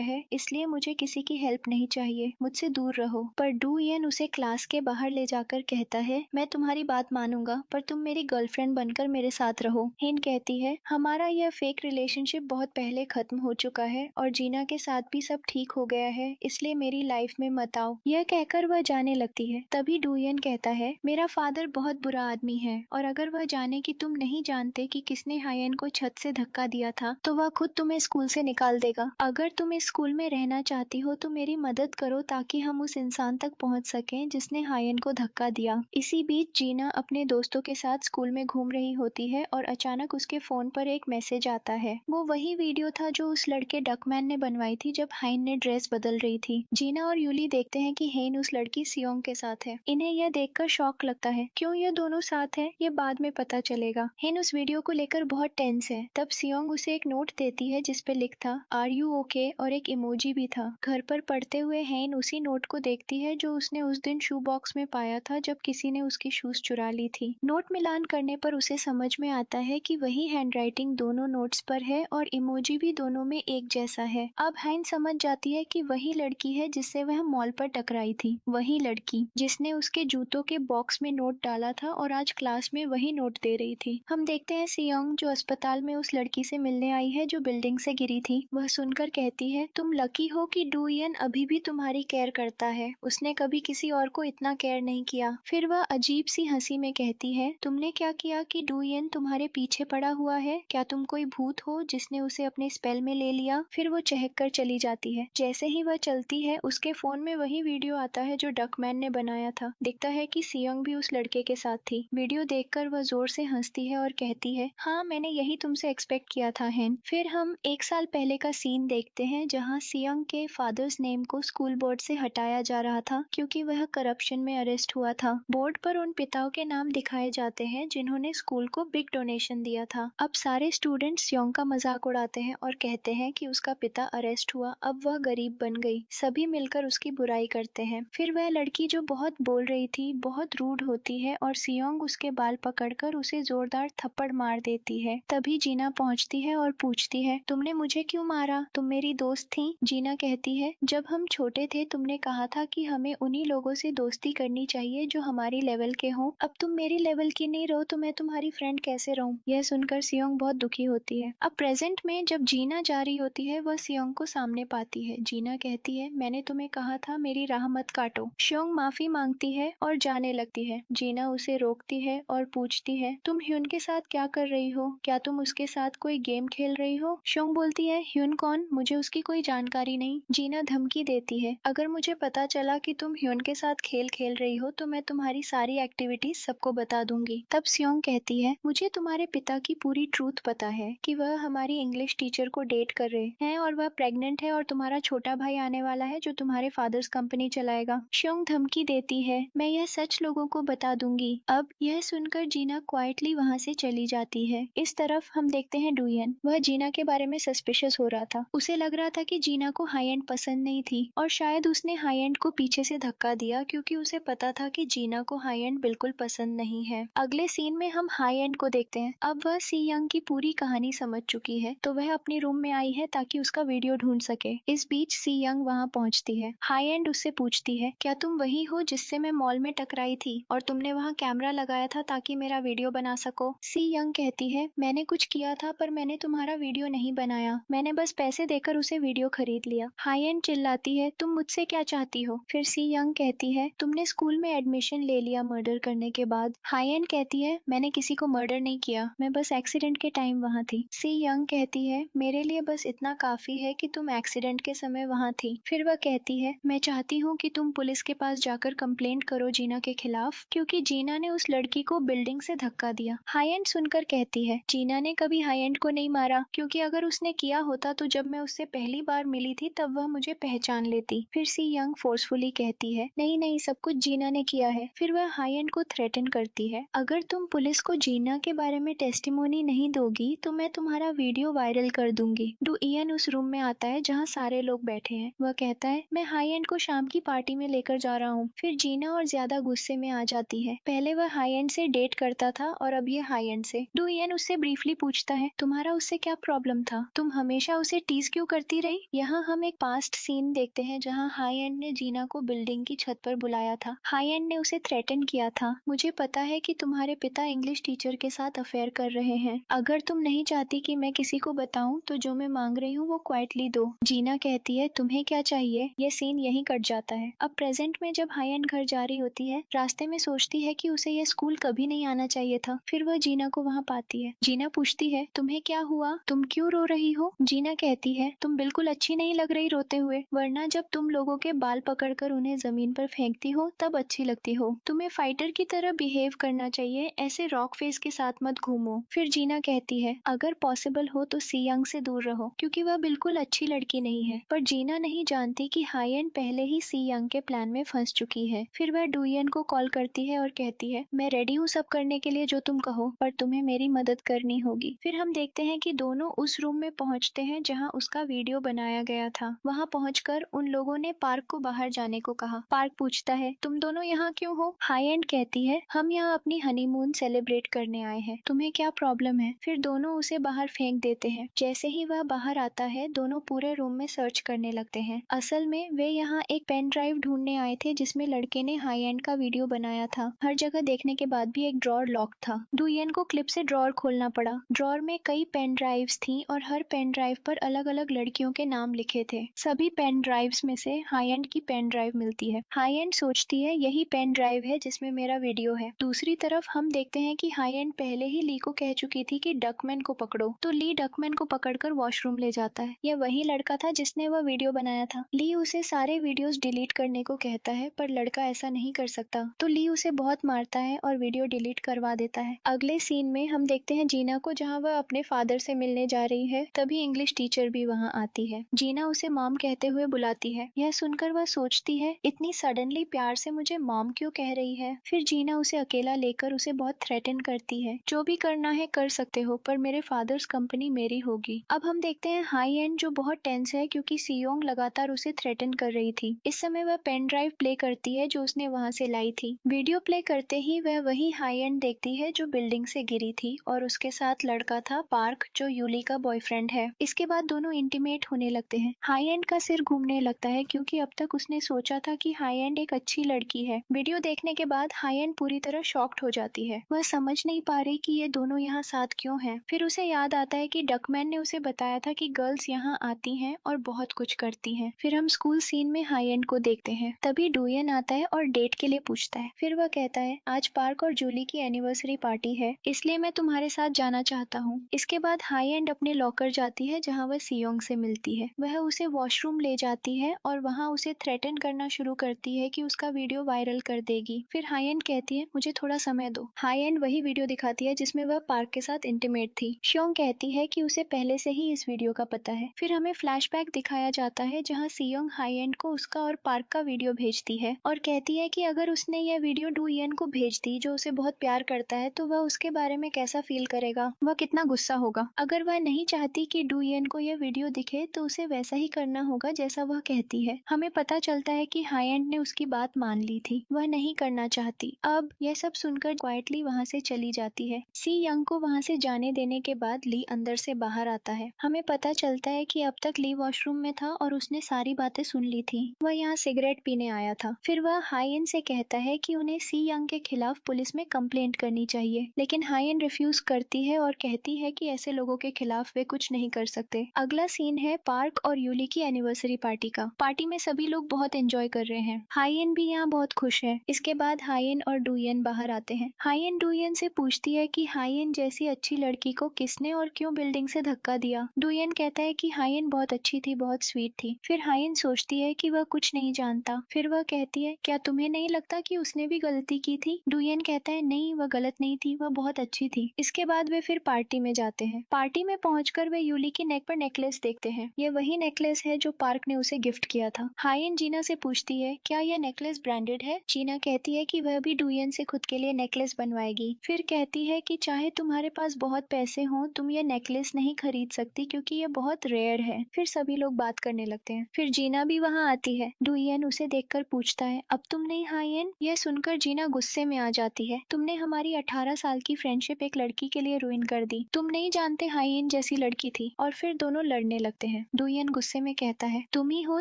है, इसलिए मुझे किसी की हेल्प नहीं चाहिए, मुझसे दूर रहो। पर डुयन उसे क्लास के बाहर ले जाकर कहता है, मैं तुम्हारी बात मानूंगा पर तुम मेरी गर्लफ्रेंड बनकर मेरे साथ रहो। हिन कहती है, हमारा यह फेक रिलेशनशिप बहुत पहले खत्म हो चुका है और जीना के साथ भी सब ठीक हो गया है, इसलिए मेरी लाइफ में मत आओ। यह कहकर वह जाने लगती है। तभी डुयन कहता है, मेरा फादर बहुत बुरा आदमी है और अगर वह जाने कि तुम नहीं जानते कि किसने हायन को छत से धक्का दिया था तो वह खुद तुम्हें स्कूल से निकाल देगा। अगर तुम इस स्कूल में रहना चाहती हो तो मेरी मदद करो ताकि हम उस इंसान तक पहुंच सकें जिसने हायन को धक्का दिया। इसी बीच जीना अपने दोस्तों के साथ स्कूल में घूम रही होती है और अचानक उसके फोन पर एक मैसेज आता है। वो वही वीडियो था जो उस लड़के डकमैन ने बनवाई थी जब हाइन ने ड्रेस बदल रही थी। जीना और यूली देखते हैं कि हेन उस लड़की सियोंग के साथ है। इन्हें यह देखकर शॉक लगता है। क्यों ये दोनों साथ हैं ये बाद में पता चलेगा। हेन उस वीडियो को लेकर बहुत टेंस है। तब सियोंग उसे एक नोट देती है जिसपे लिखा आर यू ओके और एक इमोजी भी था। घर पर पढ़ते हुए हेन उसी नोट को देखती है जो उसने उस दिन शू बॉक्स में पाया था जब किसी ने उसकी शूज चुरा ली थी। नोट मिलान करने पर उसे समझ में आता है कि वही हैंडराइटिंग दोनों नोट्स पर है और इमोजी भी दोनों में एक जैसा है। अब हेन समझ जाती है कि वही लड़की है जिससे वह मॉल पर टकराई थी, वही लड़की जिसने उसके जूतों के बॉक्स में नोट डाला था और आज क्लास में वही नोट दे रही थी। हम देखते हैं सियोंग जो अस्पताल में उस लड़की से मिलने आई है जो बिल्डिंग से गिरी थी। वह सुनकर कहती है, तुम लकी हो कि डुयन अभी भी तुम्हारी केयर करता है, उसने कभी किसी और को इतना केयर नहीं किया। फिर वह अजीब सी हंसी में कहती है, तुमने क्या किया कि डुयन तुम्हारे पीछे पड़ा हुआ है? क्या तुम कोई भूत हो जिसने उसे अपने स्पेल में ले लिया? फिर वो चहक कर चली जाती है। जैसे ही वह चलती है उसके फोन में वही वीडियो आता है जो डकमैन ने बनाया था। दिखता है कि सियोंग भी उस लड़के के साथ थी। वीडियो देखकर वह जोर से हंसती है और कहती है, हाँ मैंने यही तुमसे एक्सपेक्ट किया था हेन। फिर हम एक साल पहले का सीन देखते हैं जहाँ सियोंग के फादर्स नेम को स्कूल बोर्ड से हटाया जा रहा था क्योंकि वह करप्शन में अरेस्ट हुआ था। बोर्ड पर उन पिताओं के नाम दिखाए जाते हैं जिन्होंने स्कूल को बिग डोनेशन दिया था। अब सारे स्टूडेंट्स सियोंग का मजाक उड़ाते हैं और कहते हैं कि उसका पिता अरेस्ट हुआ, अब वह गरीब बन गई। सभी मिलकर उसकी बुराई करते हैं। फिर वह लड़की जो बहुत बोल रही थी, बहुत रूड होती है और सियोंग उसके बाल पकड़कर उसे जोरदार थप्पड़ मार देती है। तभी जीना पहुंचती है और पूछती है, तुमने मुझे क्यों मारा? तुम मेरी दोस्त थी। जीना कहती है, जब हम छोटे थे तुमने कहा था कि हमें उन्हीं लोगों से दोस्ती करनी चाहिए जो हमारी लेवल के हों। अब तुम मेरी लेवल की नहीं रहो तो मैं तुम्हारी फ्रेंड कैसे रहूं? यह सुनकर सियोंग बहुत दुखी होती है। अब प्रेजेंट में जब जीना जा रही होती है वह सियोंग को सामने पाती है। जीना कहती है, मैंने तुम्हें कहा था मेरी राह मत काटो। सियोंग माफी मांगती है और जाने लगती है। जीना उसे रोकती है और पूछती है, तुम ह्यून के साथ क्या कर रही हो? क्या तुम उसके साथ कोई गेम खेल रही हो? सियोंग बोलती है, ह्यून कौन? मुझे उसकी कोई जानकारी नहीं। जीना धमकी देती है, अगर मुझे पता चला कि तुम ह्यून के साथ खेल खेल रही हो तो मैं तुम्हारी सारी एक्टिविटीज सबको बता दूंगी। तब सियोंग कहती है, मुझे तुम्हारे पिता की पूरी ट्रूथ पता है कि वह हमारी इंग्लिश टीचर को डेट कर रहे हैं और वह प्रेग्नेंट है और तुम्हारा छोटा भाई आने वाला है जो तुम्हारे फादर्स कंपनी चलाएगा। सियोंग धमकी देती है, मैं यह सच लोगों को बता दूंगी। अब यह सुनकर जीना क्वाइटली वहां से चली जाती है। इस तरफ हम देखते हैं डुयन। वह जीना के बारे में सस्पिशियस हो रहा था। उसे लग रहा था कि जीना को हाई एंड पसंद नहीं थी और शायद उसने हाई एंड को पीछे से धक्का दिया क्योंकि उसे पता था कि जीना को हाई एंड बिल्कुल पसंद नहीं है। अगले सीन में हम हाई एंड को देखते हैं। अब वह सी यंग की पूरी कहानी समझ चुकी है तो वह अपने रूम में आई है ताकि उसका वीडियो ढूंढ सके। इस बीच सी यंग वहां पहुंचती है। हाई एंड उससे पूछती है, क्या तुम वही हो जिससे मैं मॉल में टकराई थी और तुमने वहां कैमरा लगाया था ताकि मेरा वीडियो बना सको? सी यंग कहती है, मैंने कुछ किया था पर मैंने तुम्हारा वीडियो नहीं बनाया, मैंने बस पैसे देकर उसे वीडियो खरीद लिया। हाई एंड चिल्लाती है, तुम मुझसे क्या चाहती हो? फिर सी यंग कहती है, तुमने स्कूल में एडमिशन ले लिया मर्डर करने के बाद। हाई एंड कहती है, मैंने किसी को मर्डर नहीं किया, मैं बस एक्सीडेंट के टाइम वहां थी। सी यंग कहती है, मेरे लिए बस इतना काफी है कि तुम एक्सीडेंट के समय वहां थी। फिर वह कहती है, मैं चाहती हूँ कि तुम पुलिस के पास जाकर कंप्लेंट करो जीना के खिलाफ क्योंकि जीना ने उस लड़की को बिल्डिंग से धक्का दिया दिया। हाई एंड सुनकर कहती है, जीना ने कभी हाई एंड को नहीं मारा, क्योंकि अगर उसने किया होता तो जब मैं उससे पहली बार मिली थी तब वह मुझे पहचान लेती। फिर सी यंग फोर्सफुली कहती है, नहीं नहीं, सब कुछ जीना ने किया है। फिर वह हाई एंड को थ्रेटन करती है, अगर तुम पुलिस को जीना के बारे में टेस्टिमोनी नहीं दोगी तो मैं तुम्हारा वीडियो वायरल कर दूंगी। डू इयन उस रूम में आता है जहाँ सारे लोग बैठे हैं। वह कहता है, मैं हाई एंड को शाम की पार्टी में लेकर जा रहा हूँ। फिर जीना और ज्यादा गुस्से में आ जाती है। पहले वह हाई एंड से डेट करता था और अब ये हाई एंड से। डू इयन उससे ब्रीफली पूछता है, तुम्हारा उससे क्या प्रॉब्लम था? तुम हमेशा उसे टीज क्यों करती रही? यहाँ हम एक पास्ट सीन देखते हैं जहाँ हाई एंड ने जीना को बिल्डिंग की छत पर बुलाया था। हाई एंड ने उसे थ्रेटन किया था, मुझे पता है कि तुम्हारे पिता इंग्लिश टीचर के साथ अफेयर कर रहे हैं। अगर तुम नहीं चाहती कि मैं किसी को बताऊं तो जो मैं मांग रही हूँ वो क्वाइटली दो। जीना कहती है, तुम्हें क्या चाहिए? ये सीन यहीं कट जाता है। अब प्रेजेंट में जब हाई एंड घर जा रही होती है, रास्ते में सोचती है कि उसे यह स्कूल कभी नहीं आना चाहिए था। फिर वह जीना को वहाँ पाती है। जीना पूछती है, तुम्हें क्या हुआ? तुम क्यों रो रही हो? जीना कहती है, तुम बिल्कुल अच्छी नहीं लग रही रोते हुए, वरना जब तुम लोगों के बाल पकड़कर उन्हें जमीन पर फेंकती हो तब अच्छी लगती हो। तुम्हें फाइटर की तरह बिहेव करना चाहिए, ऐसे रॉक फेस के साथ मत घूमो। फिर जीना कहती है, अगर पॉसिबल हो तो सी यंग से दूर रहो, क्योंकि वह बिल्कुल अच्छी लड़की नहीं है। पर जीना नहीं जानती कि हाई एंड पहले ही सी यंग के प्लान में फंस चुकी है। फिर वह डुयन को कॉल करती है और कहती है, मैं रेडी हूँ सब करने के लिए जो तुम कहो, पर तुम्हें मेरी मदद करनी होगी। फिर हम देखते हैं कि दोनों उस रूम में पहुंचते हैं जहां उसका वीडियो बनाया गया था। वहां पहुंचकर उन लोगों ने पार्क को बाहर जाने को कहा। पार्क पूछता है, तुम दोनों यहाँ क्यों हो? हाई एंड कहती है, हम यहाँ अपनी हनीमून सेलिब्रेट करने आए हैं, तुम्हें क्या प्रॉब्लम है? फिर दोनों उसे बाहर फेंक देते हैं। जैसे ही वह बाहर आता है, दोनों पूरे रूम में सर्च करने लगते हैं। असल में वे यहाँ एक पेन ड्राइव ढूंढने आए थे जिसमें लड़के ने हाई एंड का वीडियो बनाया था। हर जगह देखने के बाद भी एक ड्रॉर लॉक था। डुयन को क्लिप से ड्रॉर खोलना पड़ा। ड्रॉर में कई पेन ड्राइव्स थी और हर पेन ड्राइव पर अलग अलग लड़कियों के नाम लिखे थे। सभी पेन ड्राइव्स में से हाई एंड की पेन ड्राइव मिलती है। हाई एंड सोचती है, यही पेन ड्राइव है जिसमें मेरा वीडियो है। दूसरी तरफ हम देखते हैं कि हाई एंड पहले ही ली को कह चुकी थी कि डकमैन को पकड़ो, तो ली डकमैन को पकड़कर वॉशरूम ले जाता है। यह वही लड़का था जिसने वह वीडियो बनाया था। ली उसे सारे वीडियोस डिलीट करने को कहता है, पर लड़का ऐसा नहीं कर सकता, तो ली उसे बहुत मारता है और वीडियो डिलीट करवा देता है। अगले सीन में हम देखते हैं जीना को जहाँ वह अपने फादर से मिलने जा रही है। तभी इंग्लिश टीचर भी वहाँ आती है। जीना उसे मॉम कहते हुए बुलाती है। यह सुनकर वह सोचती है, इतनी सडनली प्यार से मुझे मॉम क्यों कह रही है? फिर जीना उसे अकेला लेकर उसे बहुत थ्रेटन करती है, जो भी करना है कर सकते हो, पर मेरे फादर्स कंपनी मेरी होगी। अब हम देखते हैं हाई एंड जो बहुत टेंस है क्योंकि सियोंग लगातार उसे थ्रेटन कर रही थी। इस समय वह पेन ड्राइव प्ले करती है जो उसने वहाँ से लाई थी। वीडियो प्ले करते ही वह वही हाई एंड देखती है जो बिल्डिंग से गिरी थी, और उसके साथ लड़का था पार्क, जो यूली का बॉयफ्रेंड है। इसके बाद दोनों इंटीमेट होने लगते हैं। हाई एंड का सिर घूमने लगता है क्योंकि अब तक उसने सोचा था कि हाई एंड एक अच्छी लड़की है। वीडियो देखने के बाद हाई एंड पूरी तरह शॉक्ड हो जाती है। वह समझ नहीं पा रही कि ये दोनों यहाँ साथ क्यों हैं। फिर उसे याद आता है कि डकमैन ने उसे बताया था कि गर्ल्स यहाँ आती हैं और बहुत कुछ करती हैं। फिर हम स्कूल सीन में हाई एंड को देखते हैं। तभी डुयन आता है और डेट के लिए पूछता है। फिर वह कहता है, आज पार्क और जूली की एनिवर्सरी पार्टी है, इसलिए मैं तुम्हारे साथ जाना चाहता हूँ। इसके बाद हाई एंड अपने लॉकर जाती है जहाँ वह सियोंग से मिलती है। वह उसे वॉशरूम ले जाती है और वहाँ उसे थ्रेटन करना शुरू करती है कि उसका वीडियो वायरल कर देगी। फिर हाई एंड कहती है, मुझे थोड़ा समय दो। हाई एंड वही वीडियो दिखाती है जिसमें वह पार्क के साथ इंटीमेट थी। शियोंग कहती है कि उसे पहले से ही इस वीडियो का पता है। फिर हमें फ्लैशबैक दिखाया जाता है जहाँ सियोंग हाई एंड को उसका और पार्क का वीडियो भेजती है और कहती है कि अगर उसने यह वीडियो डुयन को भेज दी, जो उसे बहुत प्यार करता है, तो वह उसके बारे में कैसा फील करेगा, वह कितना गुस्सा होगा। अगर वह नहीं चाहती कि डुयन को यह वीडियो दिखे तो उसे वैसा ही करना होगा जैसा वह कहती है। हमें पता चलता है कि हाई एंड ने उसकी बात मान ली थी, वह नहीं करना चाहती। अब यह सब सुनकर क्वाइटली वहाँ से चली जाती है। सी यंग को वहाँ से जाने देने के बाद ली अंदर से बाहर आता है। हमें पता चलता है कि अब तक ली वॉशरूम में था और उसने सारी बातें सुन ली थी। वह यहाँ सिगरेट पीने आया था। फिर वह हाई एंड से कहता है कि उन्हें सी यंग के खिलाफ पुलिस में कंप्लेंट करनी चाहिए, लेकिन हाई एंड रिफ्यूज करती है और कहती है कि ऐसे लोगों के खिलाफ वे कुछ नहीं कर सकते। अगला सीन है पार्क और यूली की एनिवर्सरी पार्टी का। पार्टी में सभी लोग बहुत एंजॉय कर रहे हैं। हाई एंड भी यहाँ बहुत खुश है। इसके बाद हाई एंड और डुयन बाहर आते हैं। हाई एंड डुयन से पूछती है कि हाई एंड जैसी अच्छी लड़की को किसने और क्यों बिल्डिंग से धक्का दिया। डुयन कहता है कि हाई एंड बहुत अच्छी थी, बहुत स्वीट थी। फिर हाई एंड सोचती है कि वह कुछ नहीं जानता। फिर वह कहती है, क्या तुम्हें नहीं लगता कि उसने भी गलती की थी? डुयन कहता है, नहीं, वह गलत नहीं थी वह बहुत अच्छी थी। इसके बाद वे फिर पार्टी में जाते हैं। पार्टी में पहुंचकर वे यूली की नेक पर नेकलेस देखते हैं। ये वही नेकलेस है जो पार्क ने उसे गिफ्ट किया था। हायन जीना से पूछती है क्या यह नेकलेस ब्रांडेड है। जीना कहती है कि वह भी डुयन से खुद के लिए नेकलेस बनवाएगी। फिर कहती है कि चाहे तुम्हारे पास बहुत पैसे हों तुम ये नेकलेस नहीं खरीद सकती क्योंकि ये बहुत रेयर है। फिर सभी लोग बात करने लगते हैं। फिर जीना भी वहाँ आती है। डुयन उसे देखकर पूछता है अब तुम नहीं हायन। यह सुनकर जीना गुस्से में आ जाती है। तुमने हमारी 18 साल की फ्रेंडशिप एक लड़की के लिए रुइन कर दी। तुम नहीं जानते हायन जैसी लड़की थी। और फिर दोनों लड़ने लगते हैं। डुयन गुस्से में कहता है तुम ही हो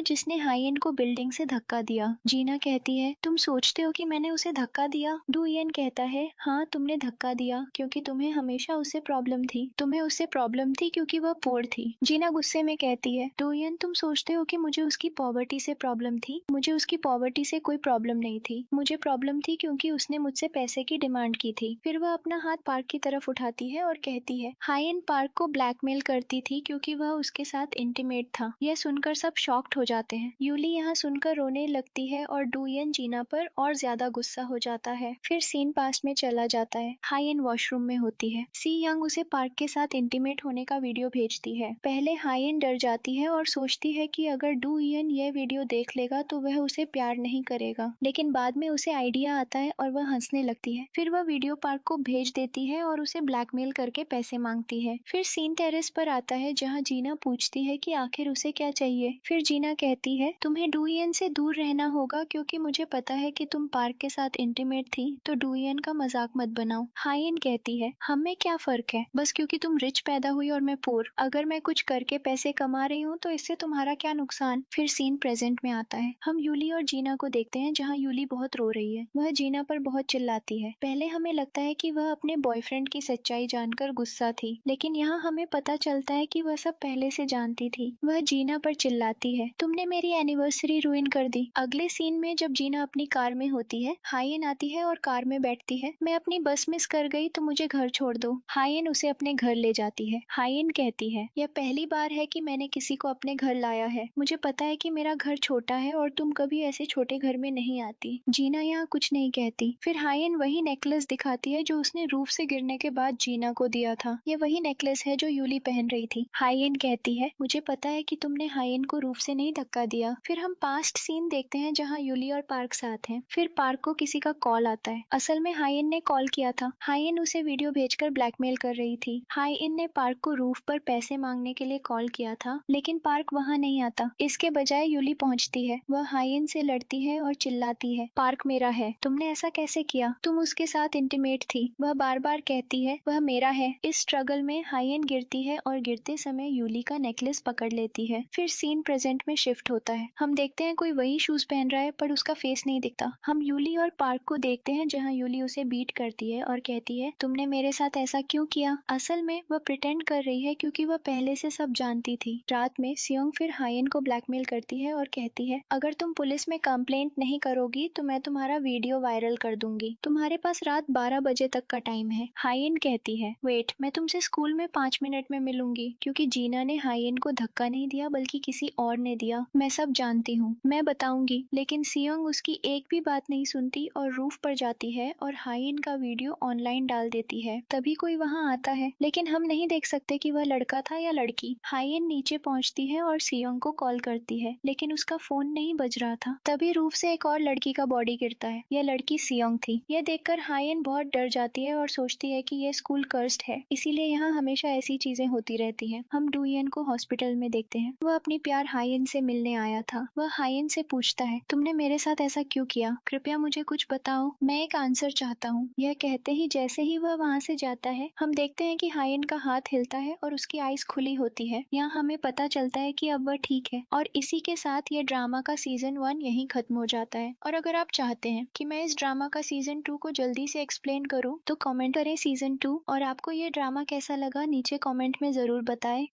जिसने हायन को बिल्डिंग से धक्का दिया। जीना कहती है तुम सोचते हो कि मैंने उसे धक्का दिया। डुयन कहता है हाँ तुमने धक्का दिया क्योंकि तुम्हें हमेशा उससे प्रॉब्लम थी। तुम्हें उससे प्रॉब्लम थी क्योंकि वह पुअर थी। जीना गुस्से में कहती है डुयन तुम सोचते हो कि मुझे उसकी पॉवर्टी से प्रॉब्लम थी। मुझे उसकी पॉवर्टी से कोई प्रॉब्लम नहीं थी। मुझे प्रॉब्लम थी क्योंकि उसने मुझसे पैसे की डिमांड की थी। फिर वह अपना हाथ पार्क की तरफ उठाती है और कहती है हायन पार्क को ब्लैकमेल करती थी क्योंकि वह उसके साथ इंटीमेट था। यह सुनकर सब शॉक्ड हो जाते हैं। यूली यहाँ सुनकर रोने लगती है और डुयन जीना पर और ज्यादा गुस्सा हो जाता है। फिर सीन पास्ट में चला जाता है। हायन वॉशरूम में होती है। सी यंग उसे पार्क के साथ इंटीमेट होने का वीडियो भेजती है। पहले हायन डर जाती है और सोचती है कि अगर डुयन यह वीडियो देख लेगा तो वह उसे प्यार नहीं करेगा। लेकिन बाद में उसे आइडिया आता है और वह हंसने लगती है। फिर वह वीडियो पार्क को भेज देती है और उसे ब्लैकमेल करके पैसे मांगती है। फिर सीन टेरेस पर आता है जहाँ जीना पूछती है कि आखिर उसे क्या चाहिए। फिर जीना कहती है तुम्हें डुयन से दूर रहना होगा क्योंकि मुझे पता है कि तुम पार्क के साथ इंटीमेट थी तो डुयन का मजाक मत बनाओ। हायन कहती है हमें क्या फर्क है बस क्योंकि तुम रिच पैदा हुई और मैं पुअर। अगर मैं कुछ करके पैसे कमा रही हूँ तो इससे तुम्हारा क्या नुकसान। फिर सीन प्रेजेंट में आता है। हम यूली और जीना को देखते हैं जहाँ यूली बहुत रो रही है। वह जीना पर बहुत चिल्लाती है। पहले हमें लगता है कि वह अपने बॉयफ्रेंड की सच्चाई जानकर गुस्सा थी लेकिन यहाँ हमें पता चलता है कि वह सब पहले से जानती थी। वह जीना पर चिल्लाती है तुमने मेरी एनिवर्सरी रुइन कर दी। अगले सीन में जब जीना अपनी कार में होती है हायन आती है और कार में बैठती है। मैं अपनी बस मिस कर गई तो मुझे घर छोड़ दो। हायन उसे अपने घर ले जाती है। हायन कहती है यह पहली बार है कि मैंने किसी को अपने घर लाया है। मुझे पता है कि मेरा घर छोटा है और तुम कभी ऐसे छोटे घर में नहीं आती। जीना यहाँ कुछ नहीं कहती। फिर हायन वही नेकलेस दिखाती है जो उसने रूफ से गिरने के बाद जीना को दिया था। ये वही नेकलेस है जो यूली पहन रही थी। हायन कहती है मुझे पता है कि तुमने हायन को रूफ से नहीं धक्का दिया। फिर हम पास्ट सीन देखते हैं जहाँ यूली और पार्क साथ हैं। फिर पार्क को किसी का कॉल आता है। असल में हायन ने कॉल किया था। हायन उसे वीडियो भेजकर ब्लैकमेल कर रही थी। हायन ने पार्क को रूफ पर पैसे मांगने के लिए कॉल किया था लेकिन पार्क वहाँ नहीं आता। इसके बजाय यूली पहुँचती है। वह हायन से लड़ती है और चिल्लाती है पार्क मेरा है। तुमने ऐसा कैसे किया। तुम उसके साथ इंटीमेट थी। वह बार बार कहती है वह मेरा है। इस स्ट्रगल में हायन गिरती है और गिरते समय यूली का नेकलेस पकड़ लेती है। फिर सीन प्रेजेंट में शिफ्ट होता है। हम देखते हैं कोई वही शूज पहन रहा है पर उसका फेस नहीं दिखता। हम यूली और पार्क को देखते हैं जहाँ यूली उसे बीट करती है और कहती है तुमने मेरे साथ ऐसा क्यों किया। असल में वह प्रिटेंड कर रही है क्योंकि वह पहले से सब जानती थी। रात में सियोंग फिर हायन को ब्लैकमेल करती है और कहती है अगर तुम पुलिस में कंप्लेंट नहीं करोगी तो मैं तुम्हारा वीडियो वायरल कर दूंगी। तुम्हारे पास रात 12 बजे तक का टाइम है। हायन कहती है वेट मैं तुमसे स्कूल में 5 मिनट में मिलूंगी क्योंकि जीना ने हायन को धक्का नहीं दिया बल्कि किसी और ने दिया। मैं सब जानती हूँ। मैं बताऊंगी। लेकिन सियोंग उसकी एक भी बात नहीं सुनती और रूफ पर जाती है और हायन का वीडियो ऑनलाइन डाल देती है। तभी कोई वहाँ आता है लेकिन हम नहीं देख सकते कि वह लड़का था या लड़की। हायन नीचे पहुँचती है और सियोंग को कॉल करती है लेकिन उसका फोन नहीं बज रहा था। तभी रूफ से एक और लड़की का बॉडी गिरता है। यह लड़की सियोंग थी। यह देखकर हायन बहुत डर जाती है और सोचती है कि यह स्कूल कर्स्ड है इसीलिए यहाँ हमेशा ऐसी चीजें होती रहती हैं। हम डुयन को हॉस्पिटल में देखते हैं। वह अपनी प्यार हायन से मिलने आया था। वह हायन से पूछता है तुमने मेरे साथ ऐसा क्यों किया। कृपया मुझे कुछ बताओ। मैं एक आंसर चाहता हूँ। यह कहते ही जैसे ही वह वहाँ से जाता है हम देखते हैं कि हायन का हाथ हिलता है और उसकी आईज खुली होती है। यहाँ हमें पता चलता है कि अब वह ठीक है और इसी के साथ ये ड्रामा का सीजन 1 यहीं खत्म हो जाता है। और अगर आप चाहते हैं कि मैं इस ड्रामा का सीजन 2 को जल्दी से एक्सप्लेन करूँ तो कमेंट करें सीजन 2 और आपको ये ड्रामा कैसा लगा नीचे कमेंट में जरूर बताएं।